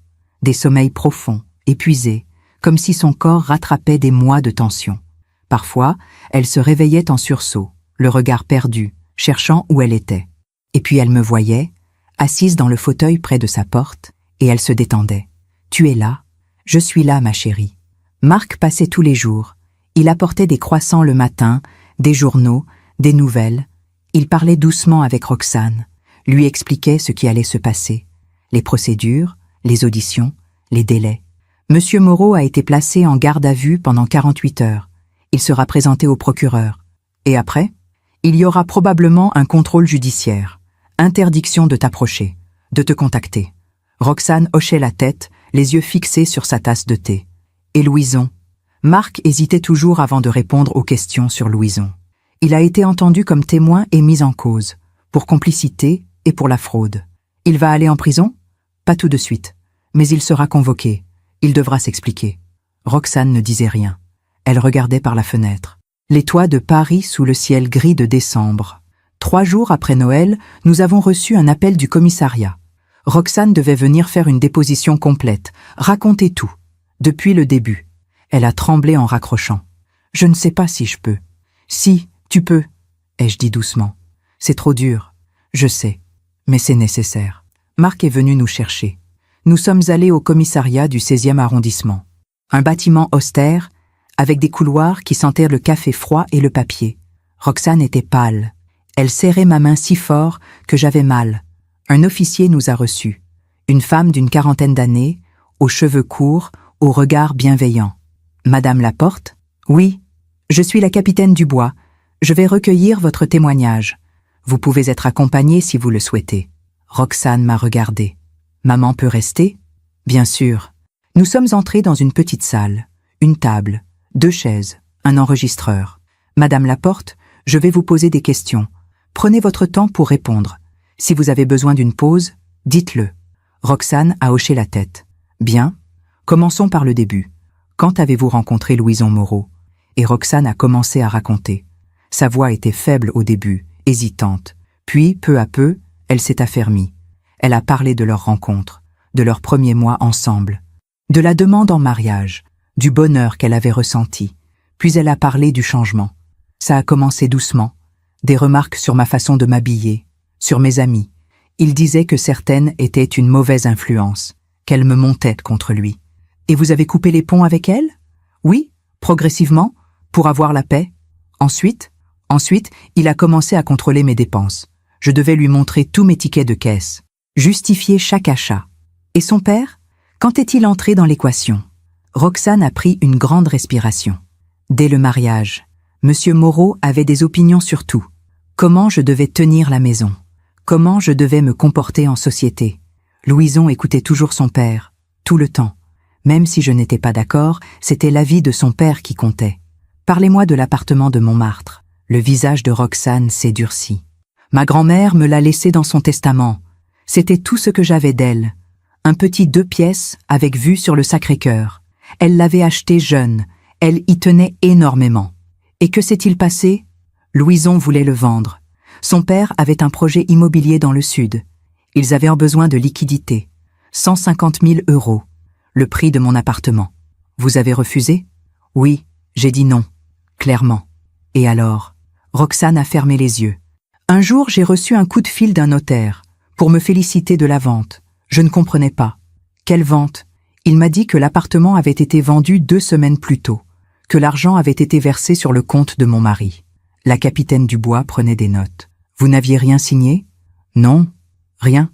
Speaker 1: des sommeils profonds, épuisés, comme si son corps rattrapait des mois de tension. Parfois, elle se réveillait en sursaut, le regard perdu, cherchant où elle était. Et puis elle me voyait, assise dans le fauteuil près de sa porte, et elle se détendait. « Tu es là ? Je suis là, ma chérie. » Marc passait tous les jours. Il apportait des croissants le matin, des journaux, des nouvelles. Il parlait doucement avec Roxane, lui expliquait ce qui allait se passer, les procédures, les auditions, les délais. Monsieur Moreau a été placé en garde à vue pendant 48 heures. Il sera présenté au procureur. Et après ? Il y aura probablement un contrôle judiciaire. Interdiction de t'approcher, de te contacter. Roxane hochait la tête, les yeux fixés sur sa tasse de thé. Et Louison ? Marc hésitait toujours avant de répondre aux questions sur Louison. Il a été entendu comme témoin et mis en cause, pour complicité et pour la fraude. Il va aller en prison? Pas tout de suite. Mais il sera convoqué. Il devra s'expliquer. Roxane ne disait rien. Elle regardait par la fenêtre. Les toits de Paris sous le ciel gris de décembre. 3 jours après Noël, nous avons reçu un appel du commissariat. Roxane devait venir faire une déposition complète, raconter tout, depuis le début. Elle a tremblé en raccrochant. « Je ne sais pas si je peux. »« Si, tu peux, » ai-je dit doucement. « C'est trop dur. Je sais. Mais c'est nécessaire. » Marc est venu nous chercher. Nous sommes allés au commissariat du 16e arrondissement. Un bâtiment austère, avec des couloirs qui sentaient le café froid et le papier. Roxane était pâle. Elle serrait ma main si fort que j'avais mal. Un officier nous a reçus. Une femme d'une 40aine d'années, aux cheveux courts, au regard bienveillant. « Madame Laporte ? » ?»« Oui, je suis la capitaine Dubois. Je vais recueillir votre témoignage. Vous pouvez être accompagnée si vous le souhaitez. » Roxane m'a regardée. « Maman peut rester ? » Bien sûr. Nous sommes entrés dans une petite salle. Une table, 2 chaises, un enregistreur. « Madame Laporte, je vais vous poser des questions. Prenez votre temps pour répondre. Si vous avez besoin d'une pause, dites-le. » Roxane a hoché la tête. « Bien. Commençons par le début. Quand avez-vous rencontré Louison Moreau ?» Et Roxane a commencé à raconter. Sa voix était faible au début, hésitante. Puis, peu à peu, elle s'est affermie. Elle a parlé de leur rencontre, de leurs premiers mois ensemble, de la demande en mariage, du bonheur qu'elle avait ressenti. Puis elle a parlé du changement. Ça a commencé doucement. Des remarques sur ma façon de m'habiller, sur mes amis. Il disait que certaines étaient une mauvaise influence, qu'elles me montaient contre lui. « Et vous avez coupé les ponts avec elle ? » ?»« Oui, progressivement, pour avoir la paix. Ensuite, il a commencé à contrôler mes dépenses. Je devais lui montrer tous mes tickets de caisse, justifier chaque achat. Et son père ? Quand est-il entré dans l'équation ? Roxane a pris une grande respiration. Dès le mariage, Monsieur Moreau avait des opinions sur tout. Comment je devais tenir la maison ? Comment je devais me comporter en société ? Louison écoutait toujours son père, tout le temps. Même si je n'étais pas d'accord, c'était l'avis de son père qui comptait. Parlez-moi de l'appartement de Montmartre. Le visage de Roxane s'est durci. Ma grand-mère me l'a laissé dans son testament. C'était tout ce que j'avais d'elle. Un petit 2 pièces avec vue sur le Sacré-Cœur. Elle l'avait acheté jeune. Elle y tenait énormément. Et que s'est-il passé ? Louison voulait le vendre. Son père avait un projet immobilier dans le sud. Ils avaient besoin de liquidités. 150 000 €. Le prix de mon appartement. Vous avez refusé ? Oui, j'ai dit non. Clairement. Et alors ? Roxane a fermé les yeux. Un jour, j'ai reçu un coup de fil d'un notaire pour me féliciter de la vente. Je ne comprenais pas. Quelle vente ? Il m'a dit que l'appartement avait été vendu 2 semaines plus tôt, que l'argent avait été versé sur le compte de mon mari. La capitaine Dubois prenait des notes. Vous n'aviez rien signé ? Non, rien.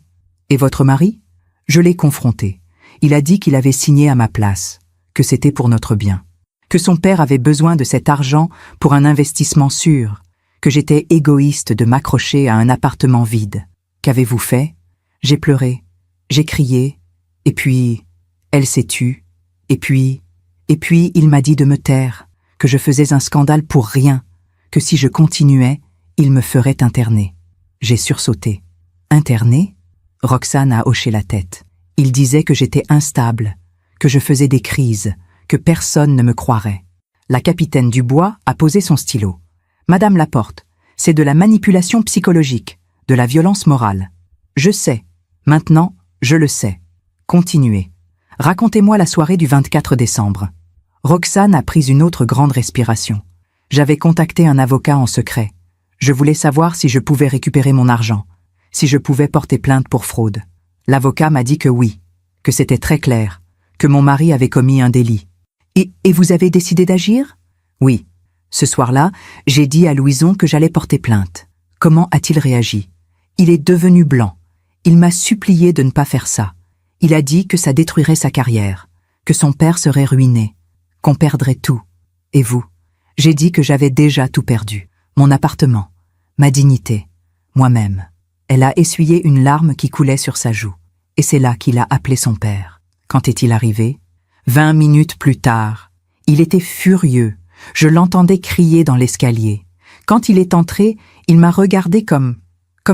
Speaker 1: Et votre mari ? Je l'ai confronté. Il a dit qu'il avait signé à ma place, que c'était pour notre bien, que son père avait besoin de cet argent pour un investissement sûr, que j'étais égoïste de m'accrocher à un appartement vide. Qu'avez-vous fait ? J'ai pleuré, j'ai crié, et puis, elle s'est tue, et puis il m'a dit de me taire, que je faisais un scandale pour rien, que si je continuais, il me ferait interner. J'ai sursauté. Interné ? Roxane a hoché la tête. Il disait que j'étais instable, que je faisais des crises, que personne ne me croirait. La capitaine Dubois a posé son stylo. Madame Laporte, c'est de la manipulation psychologique, de la violence morale. Je sais. Maintenant, je le sais. Continuez. Racontez-moi la soirée du 24 décembre. Roxane a pris une autre grande respiration. J'avais contacté un avocat en secret. Je voulais savoir si je pouvais récupérer mon argent, si je pouvais porter plainte pour fraude. L'avocat m'a dit que oui, que c'était très clair, que mon mari avait commis un délit. Et vous avez décidé d'agir ? Oui. Ce soir-là, j'ai dit à Louison que j'allais porter plainte. Comment a-t-il réagi ? Il est devenu blanc. Il m'a supplié de ne pas faire ça. Il a dit que ça détruirait sa carrière, que son père serait ruiné, qu'on perdrait tout. Et vous ? J'ai dit que j'avais déjà tout perdu. Mon appartement, ma dignité, moi-même. Elle a essuyé une larme qui coulait sur sa joue. Et c'est là qu'il a appelé son père. Quand est-il arrivé ? 20 minutes plus tard. Il était furieux. Je l'entendais crier dans l'escalier. Quand il est entré, il m'a regardé comme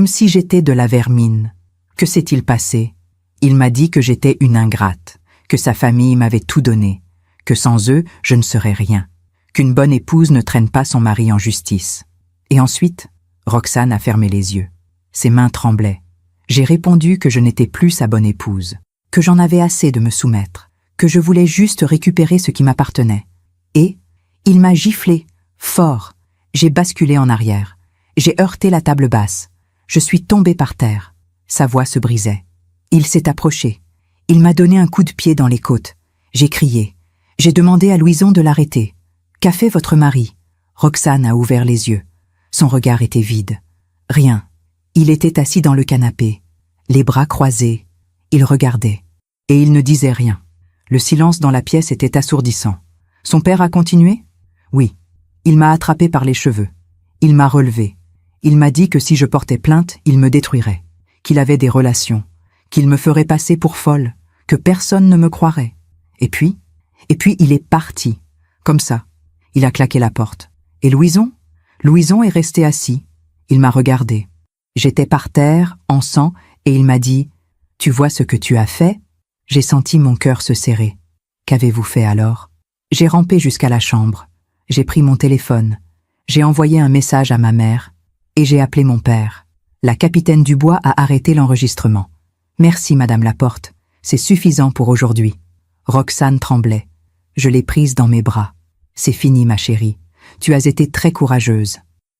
Speaker 1: si j'étais de la vermine. Que s'est-il passé? Il m'a dit que j'étais une ingrate, que sa famille m'avait tout donné, que sans eux, je ne serais rien, qu'une bonne épouse ne traîne pas son mari en justice. Et ensuite, Roxane a fermé les yeux. Ses mains tremblaient. J'ai répondu que je n'étais plus sa bonne épouse, que j'en avais assez de me soumettre, que je voulais juste récupérer ce qui m'appartenait. Et il m'a giflé, fort. J'ai basculé en arrière. J'ai heurté la table basse. Je suis tombée par terre. Sa voix se brisait. Il s'est approché. Il m'a donné un coup de pied dans les côtes. J'ai crié. J'ai demandé à Louison de l'arrêter. Qu'a fait votre mari? Roxane a ouvert les yeux. Son regard était vide. Rien. Il était assis dans le canapé, les bras croisés. Il regardait. Et il ne disait rien. Le silence dans la pièce était assourdissant. Son père a continué? Oui. Il m'a attrapé par les cheveux. Il m'a relevé. Il m'a dit que si je portais plainte, il me détruirait. Qu'il avait des relations. Qu'il me ferait passer pour folle. Que personne ne me croirait. Et puis il est parti. Comme ça. Il a claqué la porte. Et Louison? Louison est resté assis. Il m'a regardé. J'étais par terre, en sang, et il m'a dit « Tu vois ce que tu as fait ?» J'ai senti mon cœur se serrer. Qu'avez-vous fait alors? J'ai rampé jusqu'à la chambre. J'ai pris mon téléphone. J'ai envoyé un message à ma mère. Et j'ai appelé mon père. La capitaine Dubois a arrêté l'enregistrement. « Merci, Madame Laporte. C'est suffisant pour aujourd'hui. » Roxane tremblait. Je l'ai prise dans mes bras. « C'est fini, ma chérie. Tu as été très courageuse. »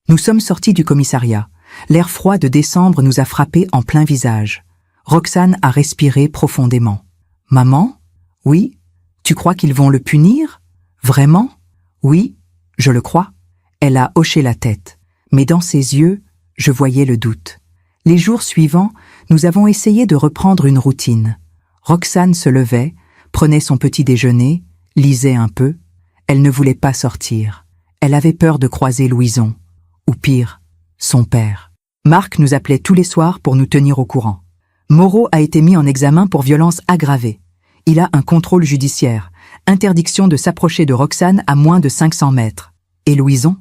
Speaker 1: Nous sommes sortis du commissariat. L'air froid de décembre nous a frappés en plein visage. Roxane a respiré profondément. « Maman? Oui? Tu crois qu'ils vont le punir? Vraiment? Oui, je le crois. » Elle a hoché la tête, mais dans ses yeux, je voyais le doute. Les jours suivants, nous avons essayé de reprendre une routine. Roxane se levait, prenait son petit déjeuner, lisait un peu. Elle ne voulait pas sortir. Elle avait peur de croiser Louison. Ou pire, son père. Marc nous appelait tous les soirs pour nous tenir au courant. Moreau a été mis en examen pour violence aggravée. Il a un contrôle judiciaire, interdiction de s'approcher de Roxane à moins de 500 mètres. Et Louison?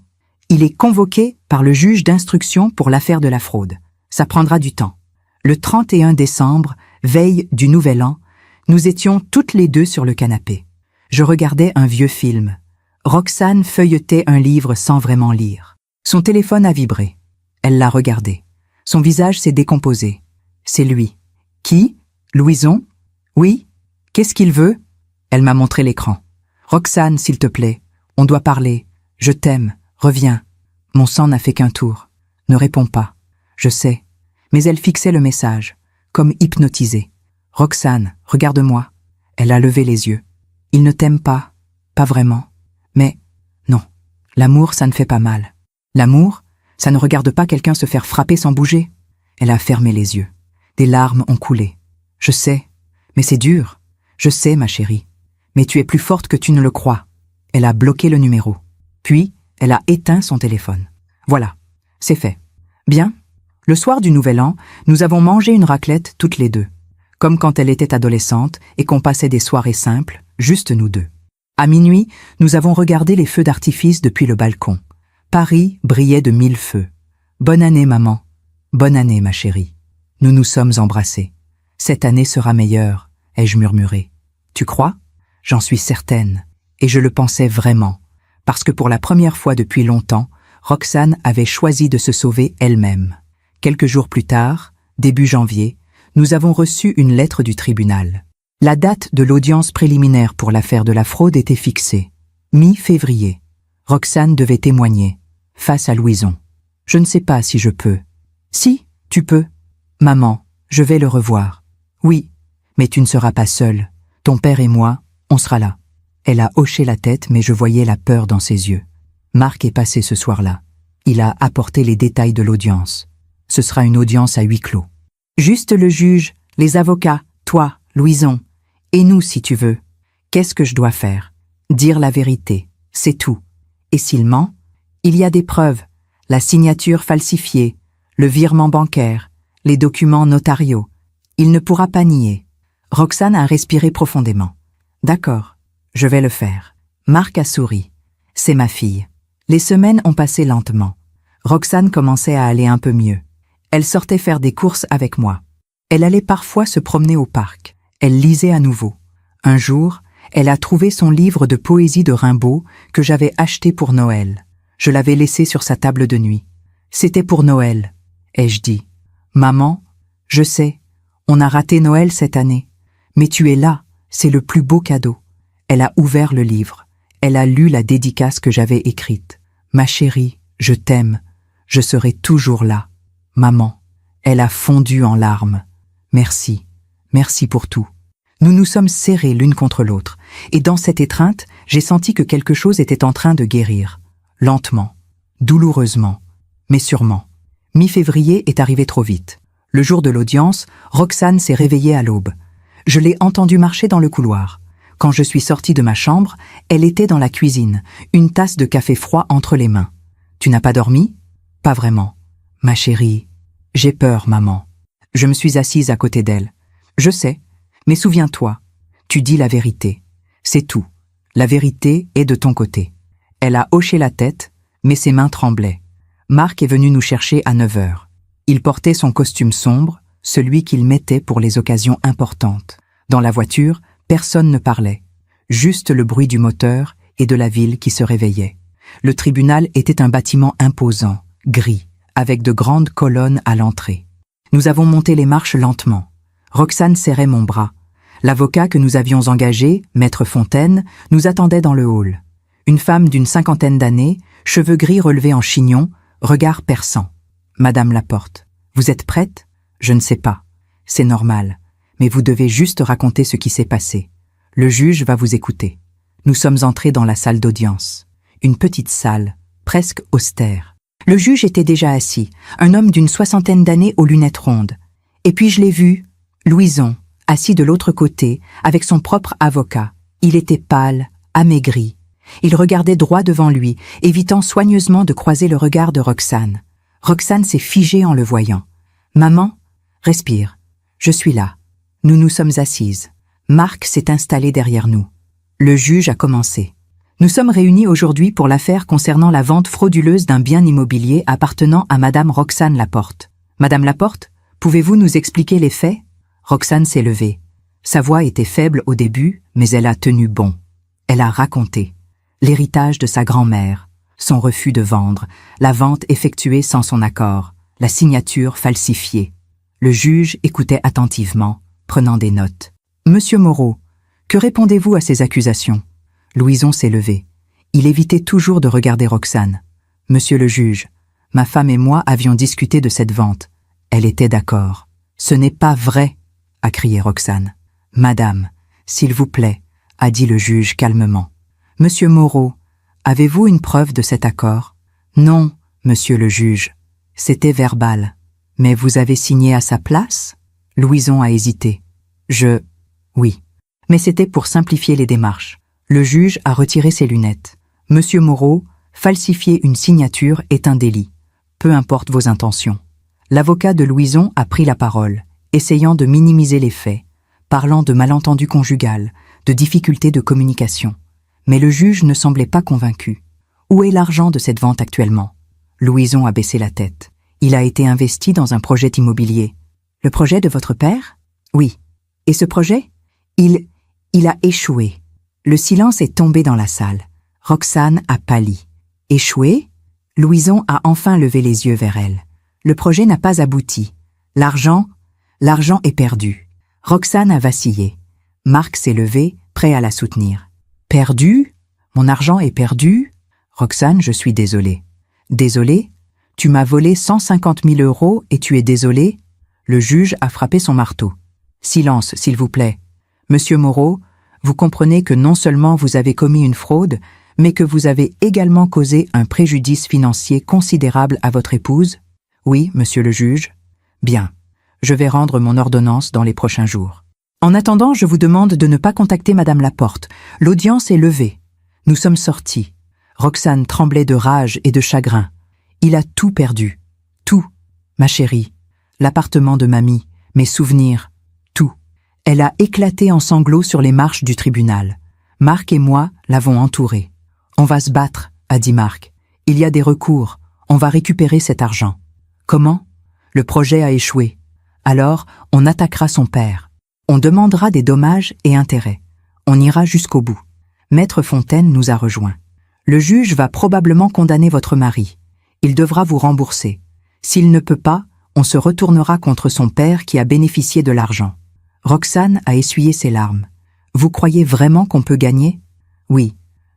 Speaker 1: Il est convoqué par le juge d'instruction pour l'affaire de la fraude. Ça prendra du temps. Le 31 décembre, veille du Nouvel An, nous étions toutes les deux sur le canapé. Je regardais un vieux film. Roxane feuilletait un livre sans vraiment lire. Son téléphone a vibré. Elle l'a regardé. Son visage s'est décomposé. C'est lui. Qui? Louison? Oui? Qu'est-ce qu'il veut? Elle m'a montré l'écran. Roxane, s'il te plaît, on doit parler. Je t'aime. Reviens. Mon sang n'a fait qu'un tour. Ne réponds pas. Je sais. Mais elle fixait le message, comme hypnotisée. Roxane, regarde-moi. Elle a levé les yeux. Il ne t'aime pas. Pas vraiment. Mais, non. L'amour, ça ne fait pas mal. L'amour, ça ne regarde pas quelqu'un se faire frapper sans bouger. Elle a fermé les yeux. Des larmes ont coulé. Je sais. Mais c'est dur. Je sais, ma chérie. Mais tu es plus forte que tu ne le crois. Elle a bloqué le numéro. Puis, elle a éteint son téléphone. Voilà. C'est fait. Bien. Le soir du Nouvel An, nous avons mangé une raclette toutes les deux. Comme quand elle était adolescente et qu'on passait des soirées simples, juste nous deux. À minuit, nous avons regardé les feux d'artifice depuis le balcon. Paris brillait de 1000 feux. Bonne année, maman. Bonne année, ma chérie. Nous nous sommes embrassés. Cette année sera meilleure, ai-je murmuré. Tu crois? J'en suis certaine. Et je le pensais vraiment. Parce que pour la première fois depuis longtemps, Roxane avait choisi de se sauver elle-même. Quelques jours plus tard, début janvier, nous avons reçu une lettre du tribunal. La date de l'audience préliminaire pour l'affaire de la fraude était fixée. Mi-février. Roxane devait témoigner, face à Louison. Je ne sais pas si je peux. Si, tu peux. Maman, je vais le revoir. Oui, mais tu ne seras pas seule. Ton père et moi, on sera là. Elle a hoché la tête, mais je voyais la peur dans ses yeux. Marc est passé ce soir-là. Il a apporté les détails de l'audience. Ce sera une audience à huis clos. Juste le juge, les avocats, toi, Louison, et nous si tu veux. Qu'est-ce que je dois faire? Dire la vérité, c'est tout. Et s'il ment? Il y a des preuves, la signature falsifiée, le virement bancaire, les documents notariaux. Il ne pourra pas nier. Roxane a respiré profondément. D'accord, je vais le faire. Marc a souri. C'est ma fille. Les semaines ont passé lentement. Roxane commençait à aller un peu mieux. Elle sortait faire des courses avec moi. Elle allait parfois se promener au parc. Elle lisait à nouveau. Un jour, elle a trouvé son livre de poésie de Rimbaud que j'avais acheté pour Noël. Je l'avais laissé sur sa table de nuit. C'était pour Noël, ai-je dit. Maman, je sais, on a raté Noël cette année. Mais tu es là, c'est le plus beau cadeau. Elle a ouvert le livre. Elle a lu la dédicace que j'avais écrite. Ma chérie, je t'aime. Je serai toujours là. Maman. Elle a fondu en larmes. Merci. Merci pour tout. Nous nous sommes serrés l'une contre l'autre, et dans cette étreinte, j'ai senti que quelque chose était en train de guérir. Lentement, douloureusement, mais sûrement. Mi-février est arrivé trop vite. Le jour de l'audience, Roxane s'est réveillée à l'aube. Je l'ai entendue marcher dans le couloir. Quand je suis sortie de ma chambre, elle était dans la cuisine, une tasse de café froid entre les mains. « Tu n'as pas dormi ?»« Pas vraiment. »« Ma chérie, j'ai peur, maman. » Je me suis assise à côté d'elle. « Je sais, mais souviens-toi, tu dis la vérité. C'est tout. La vérité est de ton côté. » Elle a hoché la tête, mais ses mains tremblaient. Marc est venu nous chercher à 9 heures. Il portait son costume sombre, celui qu'il mettait pour les occasions importantes. Dans la voiture, personne ne parlait. Juste le bruit du moteur et de la ville qui se réveillait. Le tribunal était un bâtiment imposant, gris, avec de grandes colonnes à l'entrée. Nous avons monté les marches lentement. Roxane serrait mon bras. L'avocat que nous avions engagé, Maître Fontaine, nous attendait dans le hall. Une femme d'une 50aine d'années, cheveux gris relevés en chignon, regard perçant. « Madame Laporte, vous êtes prête ? Je ne sais pas. C'est normal. Mais vous devez juste raconter ce qui s'est passé. Le juge va vous écouter. » Nous sommes entrés dans la salle d'audience. Une petite salle, presque austère. Le juge était déjà assis, un homme d'une 60aine d'années aux lunettes rondes. Et puis je l'ai vu, Louison, assis de l'autre côté, avec son propre avocat. Il était pâle, amaigri. Il regardait droit devant lui, évitant soigneusement de croiser le regard de Roxane. Roxane s'est figée en le voyant. « Maman, respire. Je suis là. » Nous nous sommes assises. Marc s'est installé derrière nous. Le juge a commencé. « Nous sommes réunis aujourd'hui pour l'affaire concernant la vente frauduleuse d'un bien immobilier appartenant à Madame Roxane Laporte. Madame Laporte, pouvez-vous nous expliquer les faits ?» Roxane s'est levée. Sa voix était faible au début, mais elle a tenu bon. Elle a raconté. L'héritage de sa grand-mère, son refus de vendre, la vente effectuée sans son accord, la signature falsifiée. Le juge écoutait attentivement, prenant des notes. « Monsieur Moreau, que répondez-vous à ces accusations ?» Louison s'est levé. Il évitait toujours de regarder Roxane. « Monsieur le juge, ma femme et moi avions discuté de cette vente. Elle était d'accord. »« Ce n'est pas vrai !» a crié Roxane. « Madame, s'il vous plaît, » a dit le juge calmement. « Monsieur Moreau, avez-vous une preuve de cet accord ?»« Non, monsieur le juge. C'était verbal. »« Mais vous avez signé à sa place ?» Louison a hésité. « Oui. Mais c'était pour simplifier les démarches. » Le juge a retiré ses lunettes. « Monsieur Moreau, falsifier une signature est un délit. Peu importe vos intentions. » L'avocat de Louison a pris la parole, essayant de minimiser les faits, parlant de malentendus conjugal, de difficultés de communication. Mais le juge ne semblait pas convaincu. Où est l'argent de cette vente actuellement? Louison a baissé la tête. Il a été investi dans un projet immobilier. Le projet de votre père? Oui. Et ce projet? Il a échoué. Le silence est tombé dans la salle. Roxane a pâli. Échoué? Louison a enfin levé les yeux vers elle. Le projet n'a pas abouti. L'argent est perdu. Roxane a vacillé. Marc s'est levé, prêt à la soutenir. Perdu? Mon argent est perdu? Roxane, je suis désolée. Désolée? Tu m'as volé 150 000 € et tu es désolée? Le juge a frappé son marteau. Silence, s'il vous plaît. Monsieur Moreau, vous comprenez que non seulement vous avez commis une fraude, mais que vous avez également causé un préjudice financier considérable à votre épouse? Oui, monsieur le juge. Bien. Je vais rendre mon ordonnance dans les prochains jours. En attendant, je vous demande de ne pas contacter Madame Laporte. L'audience est levée. Nous sommes sortis. Roxane tremblait de rage et de chagrin. Il a tout perdu. Tout. Ma chérie. L'appartement de mamie. Mes souvenirs. Tout. Elle a éclaté en sanglots sur les marches du tribunal. Marc et moi l'avons entourée. On va se battre, a dit Marc. Il y a des recours. On va récupérer cet argent. Comment? Le projet a échoué. Alors, on attaquera son père. On demandera des dommages et intérêts. On ira jusqu'au bout. Maître Fontaine nous a rejoints. Le juge va probablement condamner votre mari. Il devra vous rembourser. S'il ne peut pas, on se retournera contre son père qui a bénéficié de l'argent. Roxane a essuyé ses larmes. Vous croyez vraiment qu'on peut gagner? Oui,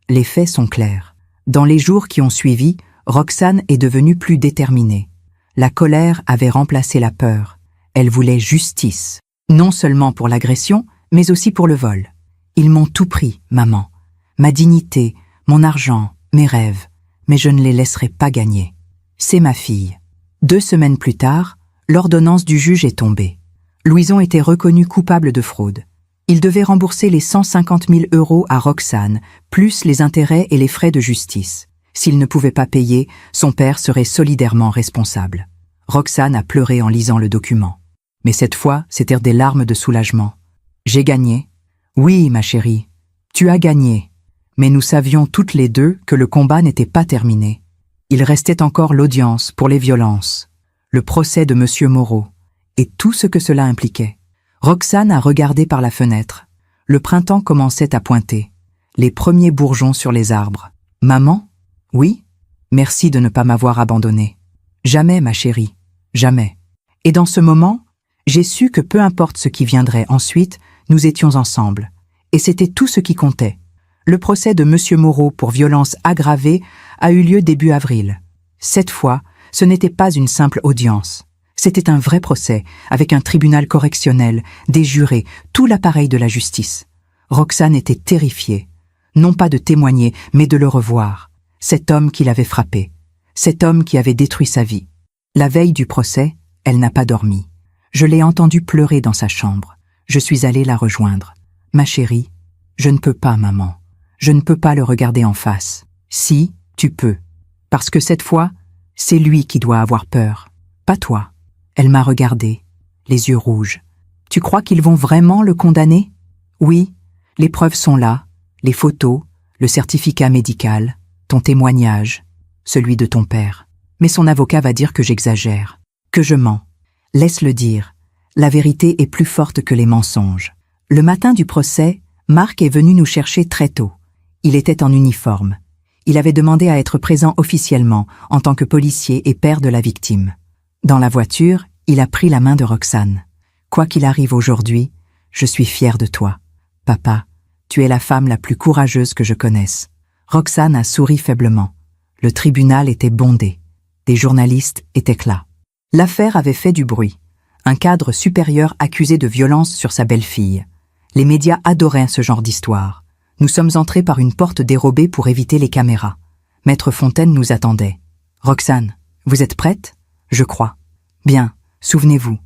Speaker 1: les faits sont clairs. Dans les jours qui ont suivi, Roxane est devenue plus déterminée. La colère avait remplacé la peur. Elle voulait justice. Non seulement pour l'agression, mais aussi pour le vol. Ils m'ont tout pris, maman. Ma dignité, mon argent, mes rêves. Mais je ne les laisserai pas gagner. C'est ma fille. 2 semaines plus tard, l'ordonnance du juge est tombée. Louison était reconnu coupable de fraude. Il devait rembourser les 150 000 € à Roxane, plus les intérêts et les frais de justice. S'il ne pouvait pas payer, son père serait solidairement responsable. Roxane a pleuré en lisant le document. Mais cette fois, c'étaient des larmes de soulagement. J'ai gagné. Oui, ma chérie, tu as gagné. Mais nous savions toutes les deux que le combat n'était pas terminé. Il restait encore l'audience pour les violences, le procès de Monsieur Moreau, et tout ce que cela impliquait. Roxane a regardé par la fenêtre. Le printemps commençait à pointer. Les premiers bourgeons sur les arbres. Maman? Oui? Merci de ne pas m'avoir abandonnée. Jamais, ma chérie. Jamais. Et dans ce moment, j'ai su que peu importe ce qui viendrait ensuite, nous étions ensemble. Et c'était tout ce qui comptait. Le procès de Monsieur Moreau pour violence aggravée a eu lieu début avril. Cette fois, ce n'était pas une simple audience. C'était un vrai procès, avec un tribunal correctionnel, des jurés, tout l'appareil de la justice. Roxane était terrifiée. Non pas de témoigner, mais de le revoir. Cet homme qui l'avait frappé. Cet homme qui avait détruit sa vie. La veille du procès, elle n'a pas dormi. Je l'ai entendue pleurer dans sa chambre. Je suis allée la rejoindre. Ma chérie, je ne peux pas, maman. Je ne peux pas le regarder en face. Si, tu peux. Parce que cette fois, c'est lui qui doit avoir peur, pas toi. Elle m'a regardée, les yeux rouges. Tu crois qu'ils vont vraiment le condamner? Oui, les preuves sont là, les photos, le certificat médical, ton témoignage, celui de ton père. Mais son avocat va dire que j'exagère, que je mens. Laisse-le dire. La vérité est plus forte que les mensonges. Le matin du procès, Marc est venu nous chercher très tôt. Il était en uniforme. Il avait demandé à être présent officiellement en tant que policier et père de la victime. Dans la voiture, il a pris la main de Roxane. Quoi qu'il arrive aujourd'hui, je suis fière de toi. Papa, tu es la femme la plus courageuse que je connaisse. Roxane a souri faiblement. Le tribunal était bondé. Des journalistes étaient là. L'affaire avait fait du bruit. Un cadre supérieur accusé de violence sur sa belle-fille. Les médias adoraient ce genre d'histoire. Nous sommes entrés par une porte dérobée pour éviter les caméras. Maître Fontaine nous attendait. « Roxane, vous êtes prête ?»« Je crois. »« Bien, souvenez-vous.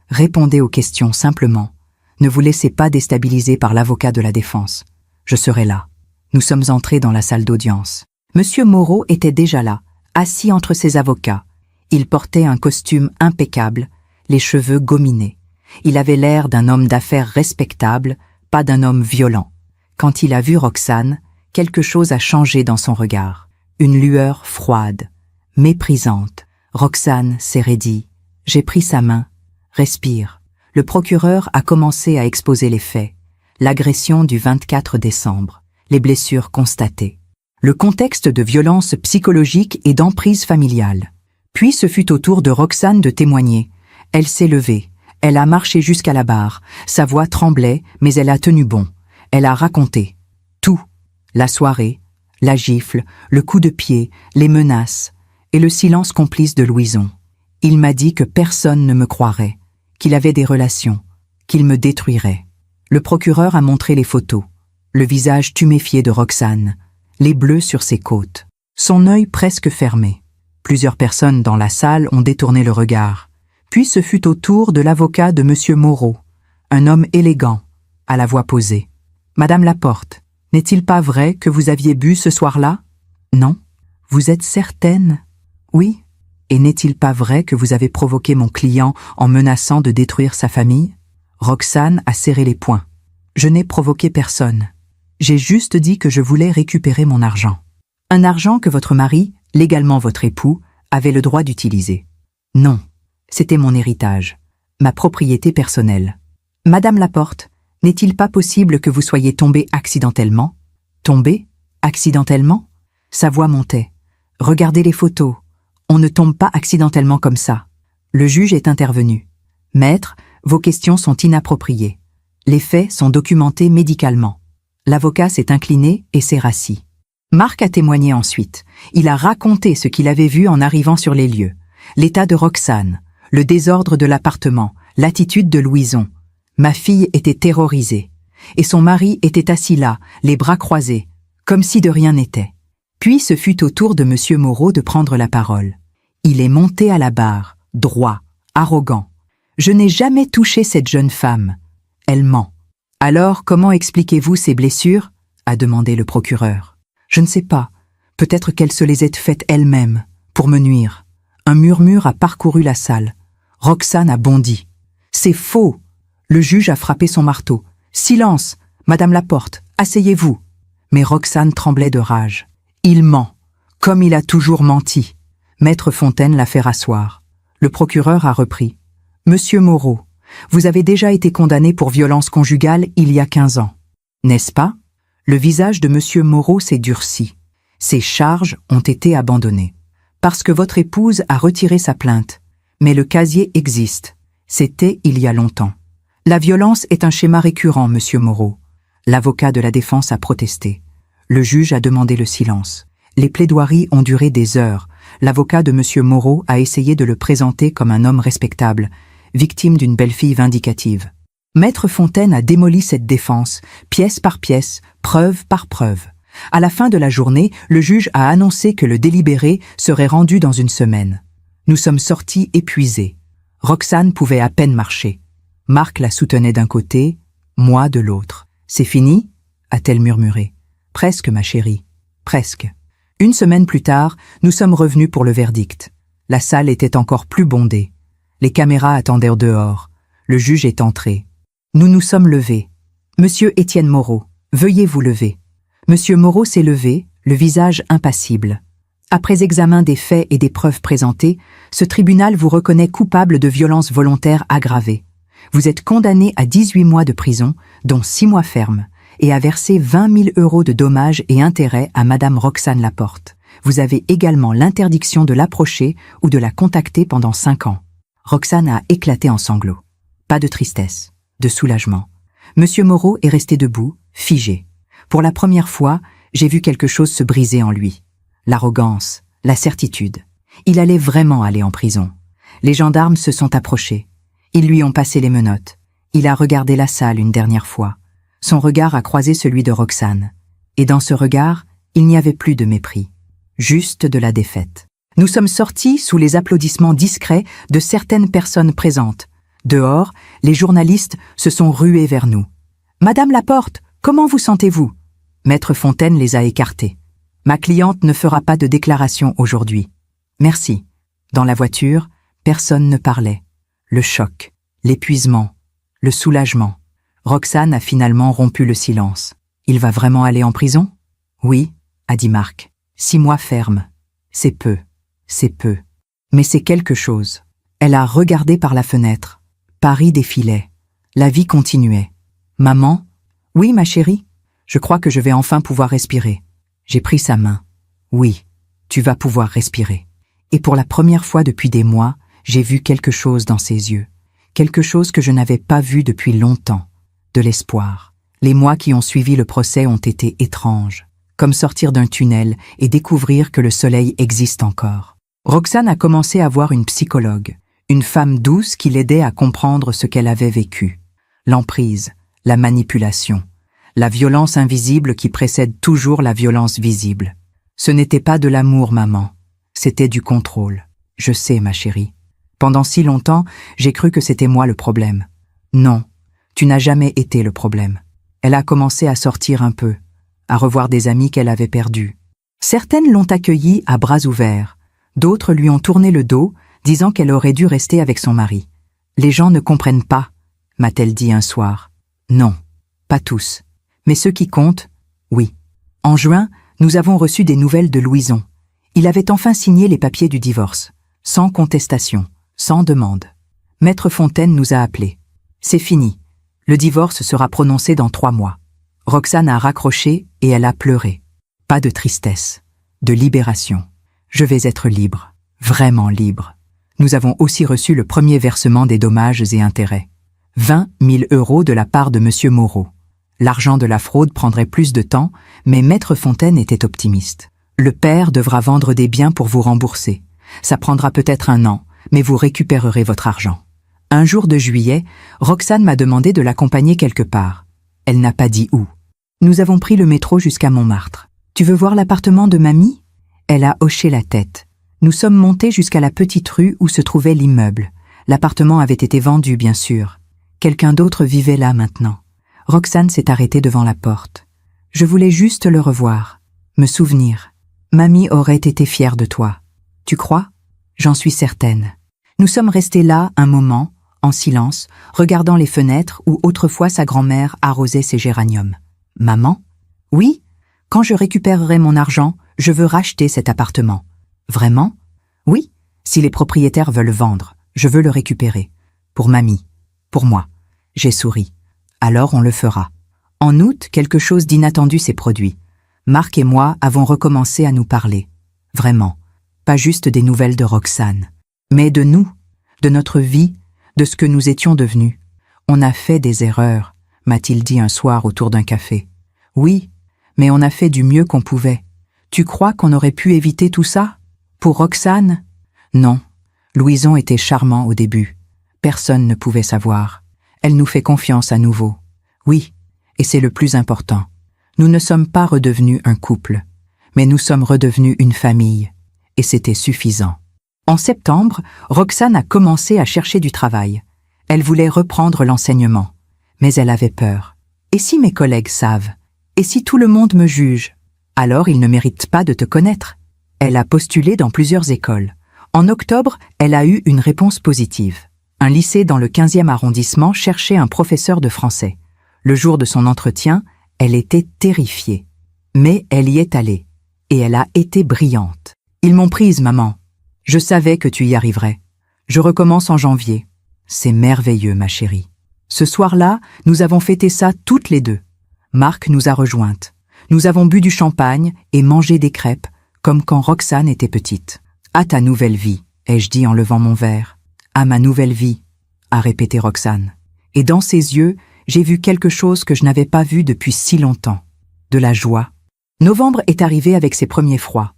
Speaker 1: Répondez aux questions simplement. Ne vous laissez pas déstabiliser par l'avocat de la défense. Je serai là. » Nous sommes entrés dans la salle d'audience. Monsieur Moreau était déjà là, assis entre ses avocats. Il portait un costume impeccable, les cheveux gominés. Il avait l'air d'un homme d'affaires respectable, pas d'un homme violent. Quand il a vu Roxane, quelque chose a changé dans son regard. Une lueur froide, méprisante. Roxane s'est raidie. J'ai pris sa main. Respire. Le procureur a commencé à exposer les faits. L'agression du 24 décembre. Les blessures constatées. Le contexte de violence psychologique et d'emprise familiale. Puis ce fut au tour de Roxane de témoigner. Elle s'est levée. Elle a marché jusqu'à la barre. Sa voix tremblait, mais elle a tenu bon. Elle a raconté. Tout. La soirée, la gifle, le coup de pied, les menaces et le silence complice de Louison. Il m'a dit que personne ne me croirait, qu'il avait des relations, qu'il me détruirait. Le procureur a montré les photos. Le visage tuméfié de Roxane, les bleus sur ses côtes, son œil presque fermé. Plusieurs personnes dans la salle ont détourné le regard. Puis ce fut au tour de l'avocat de Monsieur Moreau, un homme élégant, à la voix posée. « Madame Laporte, n'est-il pas vrai que vous aviez bu ce soir-là? »« Non. »« Vous êtes certaine? »« Oui. »« Et n'est-il pas vrai que vous avez provoqué mon client en menaçant de détruire sa famille ?» Roxane a serré les poings. « Je n'ai provoqué personne. J'ai juste dit que je voulais récupérer mon argent. Un argent que votre mari, légalement votre époux, avait le droit d'utiliser. Non, c'était mon héritage. ma propriété personnelle. Madame Laporte, n'est-il pas possible que vous soyez tombée accidentellement? Tombée? Accidentellement? Sa voix montait. Regardez les photos. On ne tombe pas accidentellement comme ça. Le juge est intervenu. Maître, vos questions sont inappropriées. Les faits sont documentés médicalement. L'avocat s'est incliné et s'est rassis. Marc a témoigné ensuite. Il a raconté ce qu'il avait vu en arrivant sur les lieux. L'état de Roxane, le désordre de l'appartement, l'attitude de Louison. Ma fille était terrorisée. Et son mari était assis là, les bras croisés, comme si de rien n'était. Puis ce fut au tour de M. Moreau de prendre la parole. Il est monté à la barre, droit, arrogant. Je n'ai jamais touché cette jeune femme. Elle ment. Alors, comment expliquez-vous ces blessures? A demandé le procureur. Je ne sais pas. Peut-être qu'elle se les est faites elle-même, pour me nuire. Un murmure a parcouru la salle. Roxane a bondi. C'est faux. Le juge a frappé son marteau. Silence, Madame Laporte, asseyez-vous. Mais Roxane tremblait de rage. Il ment, comme il a toujours menti. Maître Fontaine l'a fait rasseoir. Le procureur a repris. Monsieur Moreau, vous avez déjà été condamné pour violence conjugale il y a 15 ans. N'est-ce pas? Le visage de Monsieur Moreau s'est durci. Ses charges ont été abandonnées. Parce que votre épouse a retiré sa plainte. Mais le casier existe. C'était il y a longtemps. La violence est un schéma récurrent, Monsieur Moreau. L'avocat de la défense a protesté. Le juge a demandé le silence. Les plaidoiries ont duré des heures. L'avocat de Monsieur Moreau a essayé de le présenter comme un homme respectable, victime d'une belle-fille vindicative. Maître Fontaine a démoli cette défense, pièce par pièce, preuve par preuve. À la fin de la journée, le juge a annoncé que le délibéré serait rendu dans une semaine. Nous sommes sortis épuisés. Roxane pouvait à peine marcher. Marc la soutenait d'un côté, moi de l'autre. « C'est fini ?» a-t-elle murmuré. « Presque, ma chérie, presque. » Une semaine plus tard, nous sommes revenus pour le verdict. La salle était encore plus bondée. Les caméras attendaient dehors. Le juge est entré. Nous nous sommes levés. « Monsieur Étienne Moreau, veuillez vous lever. » Monsieur Moreau s'est levé, le visage impassible. Après examen des faits et des preuves présentées, ce tribunal vous reconnaît coupable de violence volontaire aggravée. Vous êtes condamné à 18 mois de prison, dont 6 mois fermes, et à verser 20 000 € de dommages et intérêts à Madame Roxane Laporte. Vous avez également l'interdiction de l'approcher ou de la contacter pendant 5 ans. Roxane a éclaté en sanglots. Pas de tristesse, de soulagement. Monsieur Moreau est resté debout, figé. Pour la première fois, j'ai vu quelque chose se briser en lui. L'arrogance, la certitude. Il allait vraiment aller en prison. Les gendarmes se sont approchés. Ils lui ont passé les menottes. Il a regardé la salle une dernière fois. Son regard a croisé celui de Roxane. Et dans ce regard, il n'y avait plus de mépris. Juste de la défaite. Nous sommes sortis sous les applaudissements discrets de certaines personnes présentes. Dehors, les journalistes se sont rués vers nous. « Madame Laporte, comment vous sentez-vous » Maître Fontaine les a écartés. « Ma cliente ne fera pas de déclaration aujourd'hui. » Merci. Dans la voiture, personne ne parlait. Le choc, l'épuisement, le soulagement. Roxane a finalement rompu le silence. « Il va vraiment aller en prison ?» « Oui, » a dit Marc. 6 mois fermes. C'est peu, c'est peu. Mais c'est quelque chose. Elle a regardé par la fenêtre. Paris défilait. La vie continuait. « Maman ?»« Oui, ma chérie. Je crois que je vais enfin pouvoir respirer. » J'ai pris sa main. « Oui, tu vas pouvoir respirer. » Et pour la première fois depuis des mois, j'ai vu quelque chose dans ses yeux. Quelque chose que je n'avais pas vu depuis longtemps. De l'espoir. Les mois qui ont suivi le procès ont été étranges. Comme sortir d'un tunnel et découvrir que le soleil existe encore. Roxane a commencé à voir une psychologue. Une femme douce qui l'aidait à comprendre ce qu'elle avait vécu. L'emprise, la manipulation. La violence invisible qui précède toujours la violence visible. Ce n'était pas de l'amour, maman. C'était du contrôle. Je sais, ma chérie. Pendant si longtemps, j'ai cru que c'était moi le problème. Non, tu n'as jamais été le problème. Elle a commencé à sortir un peu, à revoir des amis qu'elle avait perdus. Certaines l'ont accueillie à bras ouverts. D'autres lui ont tourné le dos, disant qu'elle aurait dû rester avec son mari. Les gens ne comprennent pas, m'a-t-elle dit un soir. Non, pas tous. Mais ceux qui comptent, oui. En juin, nous avons reçu des nouvelles de Louison. Il avait enfin signé les papiers du divorce, sans contestation, sans demande. Maître Fontaine nous a appelés. C'est fini. Le divorce sera prononcé dans 3 mois. Roxane a raccroché et elle a pleuré. Pas de tristesse, de libération. Je vais être libre, vraiment libre. Nous avons aussi reçu le premier versement des dommages et intérêts. 20 000 € de la part de M. Moreau. L'argent de la fraude prendrait plus de temps, mais Maître Fontaine était optimiste. Le père devra vendre des biens pour vous rembourser. Ça prendra peut-être 1 an, mais vous récupérerez votre argent. Un jour de juillet, Roxane m'a demandé de l'accompagner quelque part. Elle n'a pas dit où. Nous avons pris le métro jusqu'à Montmartre. Tu veux voir l'appartement de mamie? Elle a hoché la tête. Nous sommes montés jusqu'à la petite rue où se trouvait l'immeuble. L'appartement avait été vendu, bien sûr. Quelqu'un d'autre vivait là maintenant. Roxane s'est arrêtée devant la porte. Je voulais juste le revoir, me souvenir. Mamie aurait été fière de toi. Tu crois? J'en suis certaine. Nous sommes restés là un moment, en silence, regardant les fenêtres où autrefois sa grand-mère arrosait ses géraniums. Maman? Oui, quand je récupérerai mon argent, je veux racheter cet appartement. Vraiment? Oui, si les propriétaires veulent vendre, je veux le récupérer. Pour mamie. Pour moi. J'ai souri. Alors on le fera. En août, quelque chose d'inattendu s'est produit. Marc et moi avons recommencé à nous parler. Vraiment. Pas juste des nouvelles de Roxane. Mais de nous, de notre vie, de ce que nous étions devenus. On a fait des erreurs, m'a-t-il dit un soir autour d'un café. Oui, mais on a fait du mieux qu'on pouvait. Tu crois qu'on aurait pu éviter tout ça? Pour Roxane? Non. Louison était charmant au début. Personne ne pouvait savoir. Elle nous fait confiance à nouveau. Oui, et c'est le plus important. Nous ne sommes pas redevenus un couple, mais nous sommes redevenus une famille. Et c'était suffisant. En septembre, Roxane a commencé à chercher du travail. Elle voulait reprendre l'enseignement. Mais elle avait peur. Et si mes collègues savent? Et si tout le monde me juge? Alors ils ne méritent pas de te connaître. Elle a postulé dans plusieurs écoles. En octobre, elle a eu une réponse positive. Un lycée dans le 15e arrondissement cherchait un professeur de français. Le jour de son entretien, elle était terrifiée. Mais elle y est allée. Et elle a été brillante. Ils m'ont prise, maman. Je savais que tu y arriverais. Je recommence en janvier. C'est merveilleux, ma chérie. Ce soir-là, nous avons fêté ça toutes les deux. Marc nous a rejointes. Nous avons bu du champagne et mangé des crêpes, comme quand Roxane était petite. À ta nouvelle vie, ai-je dit en levant mon verre. À ma nouvelle vie, a répété Roxane. Et dans ses yeux, j'ai vu quelque chose que je n'avais pas vu depuis si longtemps. De la joie. Novembre est arrivé avec ses premiers froids.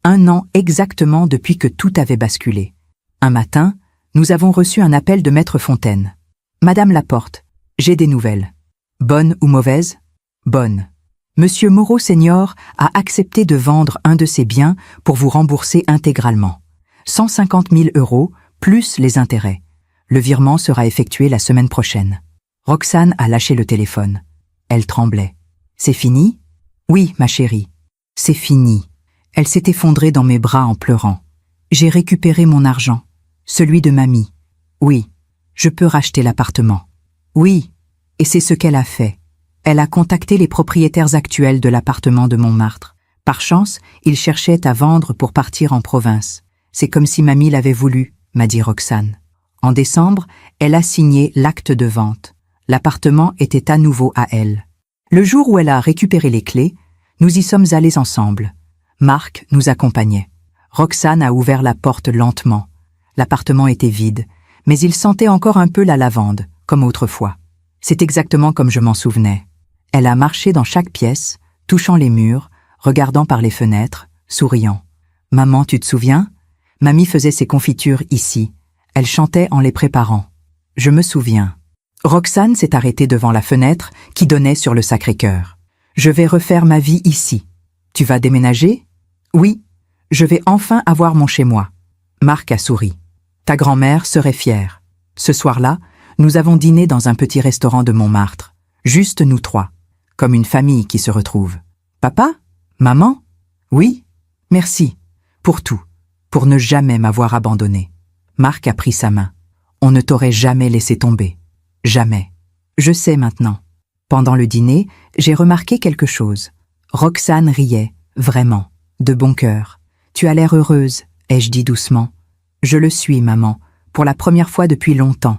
Speaker 1: 1 an exactement depuis que tout avait basculé. Un matin, nous avons reçu un appel de Maître Fontaine. Madame Laporte, j'ai des nouvelles. Bonnes ou mauvaises? Bonnes. Monsieur Moreau Senior a accepté de vendre un de ses biens pour vous rembourser intégralement. 150 000 € plus les intérêts. Le virement sera effectué la semaine prochaine. Roxane a lâché le téléphone. Elle tremblait. C'est fini? Oui, ma chérie. C'est fini. Elle s'est effondrée dans mes bras en pleurant. J'ai récupéré mon argent. Celui de mamie. Oui, je peux racheter l'appartement. Oui, et c'est ce qu'elle a fait. Elle a contacté les propriétaires actuels de l'appartement de Montmartre. Par chance, ils cherchaient à vendre pour partir en province. C'est comme si mamie l'avait voulu, m'a dit Roxane. En décembre, elle a signé l'acte de vente. L'appartement était à nouveau à elle. Le jour où elle a récupéré les clés, nous y sommes allés ensemble. Marc nous accompagnait. Roxane a ouvert la porte lentement. L'appartement était vide, mais il sentait encore un peu la lavande, comme autrefois. C'est exactement comme je m'en souvenais. Elle a marché dans chaque pièce, touchant les murs, regardant par les fenêtres, souriant. « Maman, tu te souviens? Mamie faisait ses confitures ici. Elle chantait en les préparant. Je me souviens. » Roxane s'est arrêtée devant la fenêtre qui donnait sur le Sacré-Cœur. « Je vais refaire ma vie ici. Tu vas déménager? » « Oui, je vais enfin avoir mon chez-moi. » Marc a souri. « Ta grand-mère serait fière. » Ce soir-là, nous avons dîné dans un petit restaurant de Montmartre. Juste nous 3. Comme une famille qui se retrouve. « Papa? Maman? Oui? Merci. Pour tout. Pour ne jamais m'avoir abandonné. » Marc a pris sa main. « On ne t'aurait jamais laissé tomber. Jamais. Je sais maintenant. » Pendant le dîner, j'ai remarqué quelque chose. Roxane riait, vraiment, de bon cœur. « Tu as l'air heureuse, ai-je dit doucement. »« Je le suis, maman, pour la première fois depuis longtemps.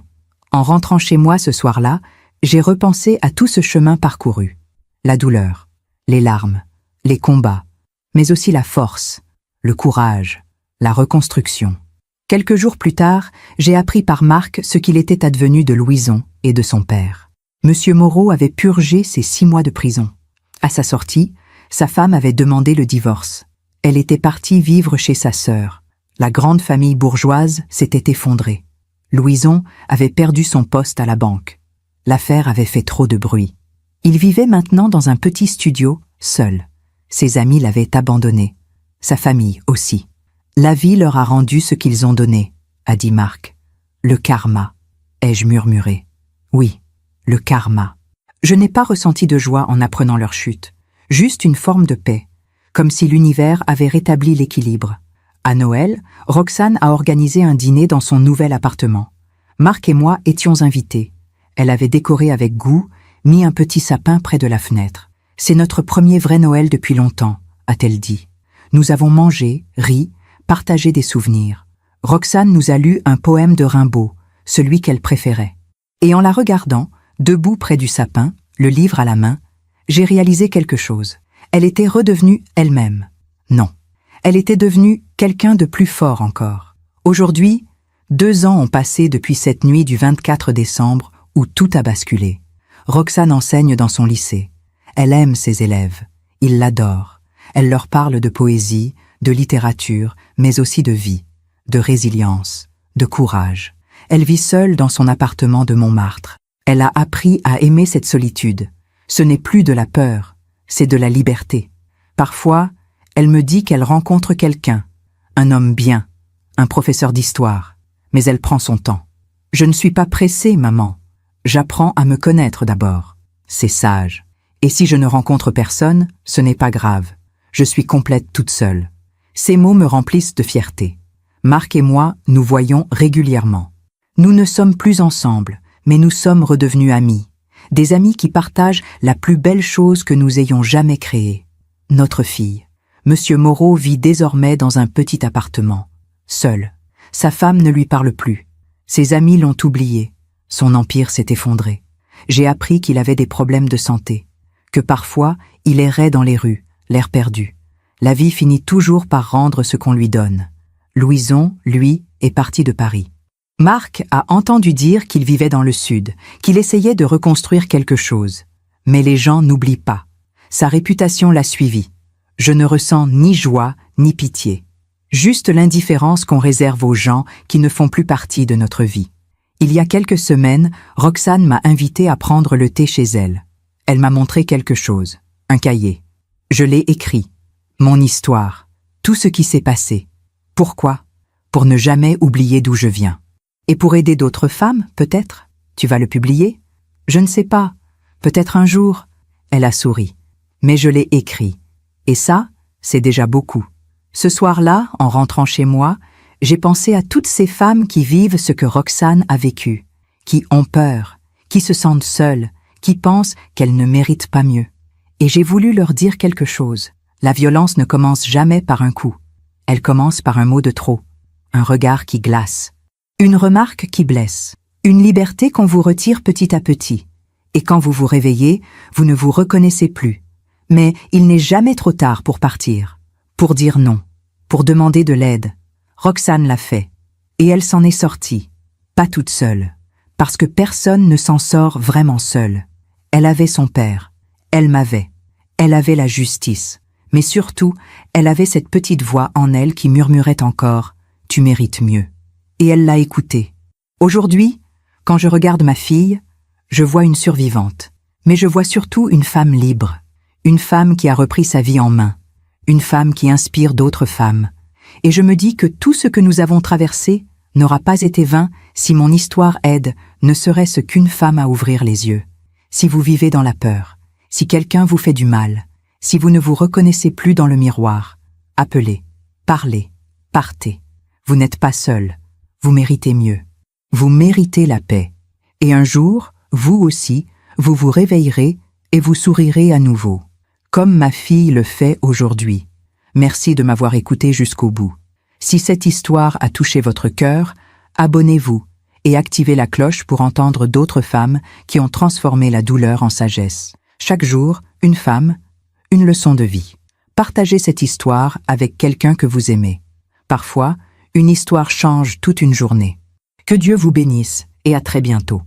Speaker 1: En rentrant chez moi ce soir-là, j'ai repensé à tout ce chemin parcouru. La douleur, les larmes, les combats, mais aussi la force, le courage, la reconstruction. Quelques jours plus tard, j'ai appris par Marc ce qu'il était advenu de Louison et de son père. Monsieur Moreau avait purgé ses 6 mois de prison. À sa sortie, sa femme avait demandé le divorce. Elle était partie vivre chez sa sœur. La grande famille bourgeoise s'était effondrée. Louison avait perdu son poste à la banque. L'affaire avait fait trop de bruit. Il vivait maintenant dans un petit studio, seul. Ses amis l'avaient abandonné. Sa famille aussi. La vie leur a rendu ce qu'ils ont donné, a dit Marc. Le karma, ai-je murmuré. Oui, le karma. Je n'ai pas ressenti de joie en apprenant leur chute, juste une forme de paix, comme si l'univers avait rétabli l'équilibre. À Noël, Roxane a organisé un dîner dans son nouvel appartement. Marc et moi étions invités. Elle avait décoré avec goût, mis un petit sapin près de la fenêtre. C'est notre premier vrai Noël depuis longtemps, a-t-elle dit. Nous avons mangé, ri, partagé des souvenirs. Roxane nous a lu un poème de Rimbaud, celui qu'elle préférait. Et en la regardant, debout près du sapin, le livre à la main, j'ai réalisé quelque chose. Elle était redevenue elle-même. Non. Elle était devenue quelqu'un de plus fort encore. Aujourd'hui, 2 ans ont passé depuis cette nuit du 24 décembre où tout a basculé. Roxane enseigne dans son lycée. Elle aime ses élèves. Ils l'adorent. Elle leur parle de poésie, de littérature, mais aussi de vie, de résilience, de courage. Elle vit seule dans son appartement de Montmartre. Elle a appris à aimer cette solitude. Ce n'est plus de la peur, c'est de la liberté. Parfois, elle me dit qu'elle rencontre quelqu'un, un homme bien, un professeur d'histoire, mais elle prend son temps. Je ne suis pas pressée, maman. J'apprends à me connaître d'abord. C'est sage. Et si je ne rencontre personne, ce n'est pas grave. Je suis complète toute seule. Ces mots me remplissent de fierté. Marc et moi nous voyons régulièrement. Nous ne sommes plus ensemble, mais nous sommes redevenus amis. Des amis qui partagent la plus belle chose que nous ayons jamais créée. Notre fille. Monsieur Moreau vit désormais dans un petit appartement. Seul. Sa femme ne lui parle plus. Ses amis l'ont oublié. Son empire s'est effondré. J'ai appris qu'il avait des problèmes de santé. Que parfois, il errait dans les rues, l'air perdu. La vie finit toujours par rendre ce qu'on lui donne. Louison, lui, est parti de Paris. Marc a entendu dire qu'il vivait dans le sud, qu'il essayait de reconstruire quelque chose. Mais les gens n'oublient pas. Sa réputation l'a suivi. Je ne ressens ni joie, ni pitié. Juste l'indifférence qu'on réserve aux gens qui ne font plus partie de notre vie. Il y a quelques semaines, Roxane m'a invité à prendre le thé chez elle. Elle m'a montré quelque chose, un cahier. Je l'ai écrit. Mon histoire, tout ce qui s'est passé. Pourquoi? Pour ne jamais oublier d'où je viens. Et pour aider d'autres femmes, peut-être? Tu vas le publier? Je ne sais pas. Peut-être un jour. Elle a souri. Mais je l'ai écrit. Et ça, c'est déjà beaucoup. Ce soir-là, en rentrant chez moi, j'ai pensé à toutes ces femmes qui vivent ce que Roxane a vécu, qui ont peur, qui se sentent seules, qui pensent qu'elles ne méritent pas mieux. Et j'ai voulu leur dire quelque chose. La violence ne commence jamais par un coup. Elle commence par un mot de trop, un regard qui glace, une remarque qui blesse, une liberté qu'on vous retire petit à petit. Et quand vous vous réveillez, vous ne vous reconnaissez plus. Mais il n'est jamais trop tard pour partir, pour dire non, pour demander de l'aide. Roxane l'a fait. Et elle s'en est sortie. Pas toute seule. Parce que personne ne s'en sort vraiment seul. Elle avait son père. Elle m'avait. Elle avait la justice. Mais surtout, elle avait cette petite voix en elle qui murmurait encore « Tu mérites mieux ». Et elle l'a écoutée. Aujourd'hui, quand je regarde ma fille, je vois une survivante. Mais je vois surtout une femme libre. Une femme qui a repris sa vie en main. Une femme qui inspire d'autres femmes. Et je me dis que tout ce que nous avons traversé n'aura pas été vain si mon histoire aide ne serait-ce qu'une femme à ouvrir les yeux. Si vous vivez dans la peur, si quelqu'un vous fait du mal, si vous ne vous reconnaissez plus dans le miroir, appelez, parlez, partez. Vous n'êtes pas seul, vous méritez mieux. Vous méritez la paix. Et un jour, vous aussi, vous vous réveillerez et vous sourirez à nouveau. Comme ma fille le fait aujourd'hui. Merci de m'avoir écouté jusqu'au bout. Si cette histoire a touché votre cœur, Abonnez-vous et activez la cloche pour entendre d'autres femmes qui ont transformé la douleur en sagesse. Chaque jour, une femme, une leçon de vie. Partagez cette histoire avec quelqu'un que vous aimez. Parfois, une histoire change toute une journée. Que Dieu vous bénisse et à très bientôt.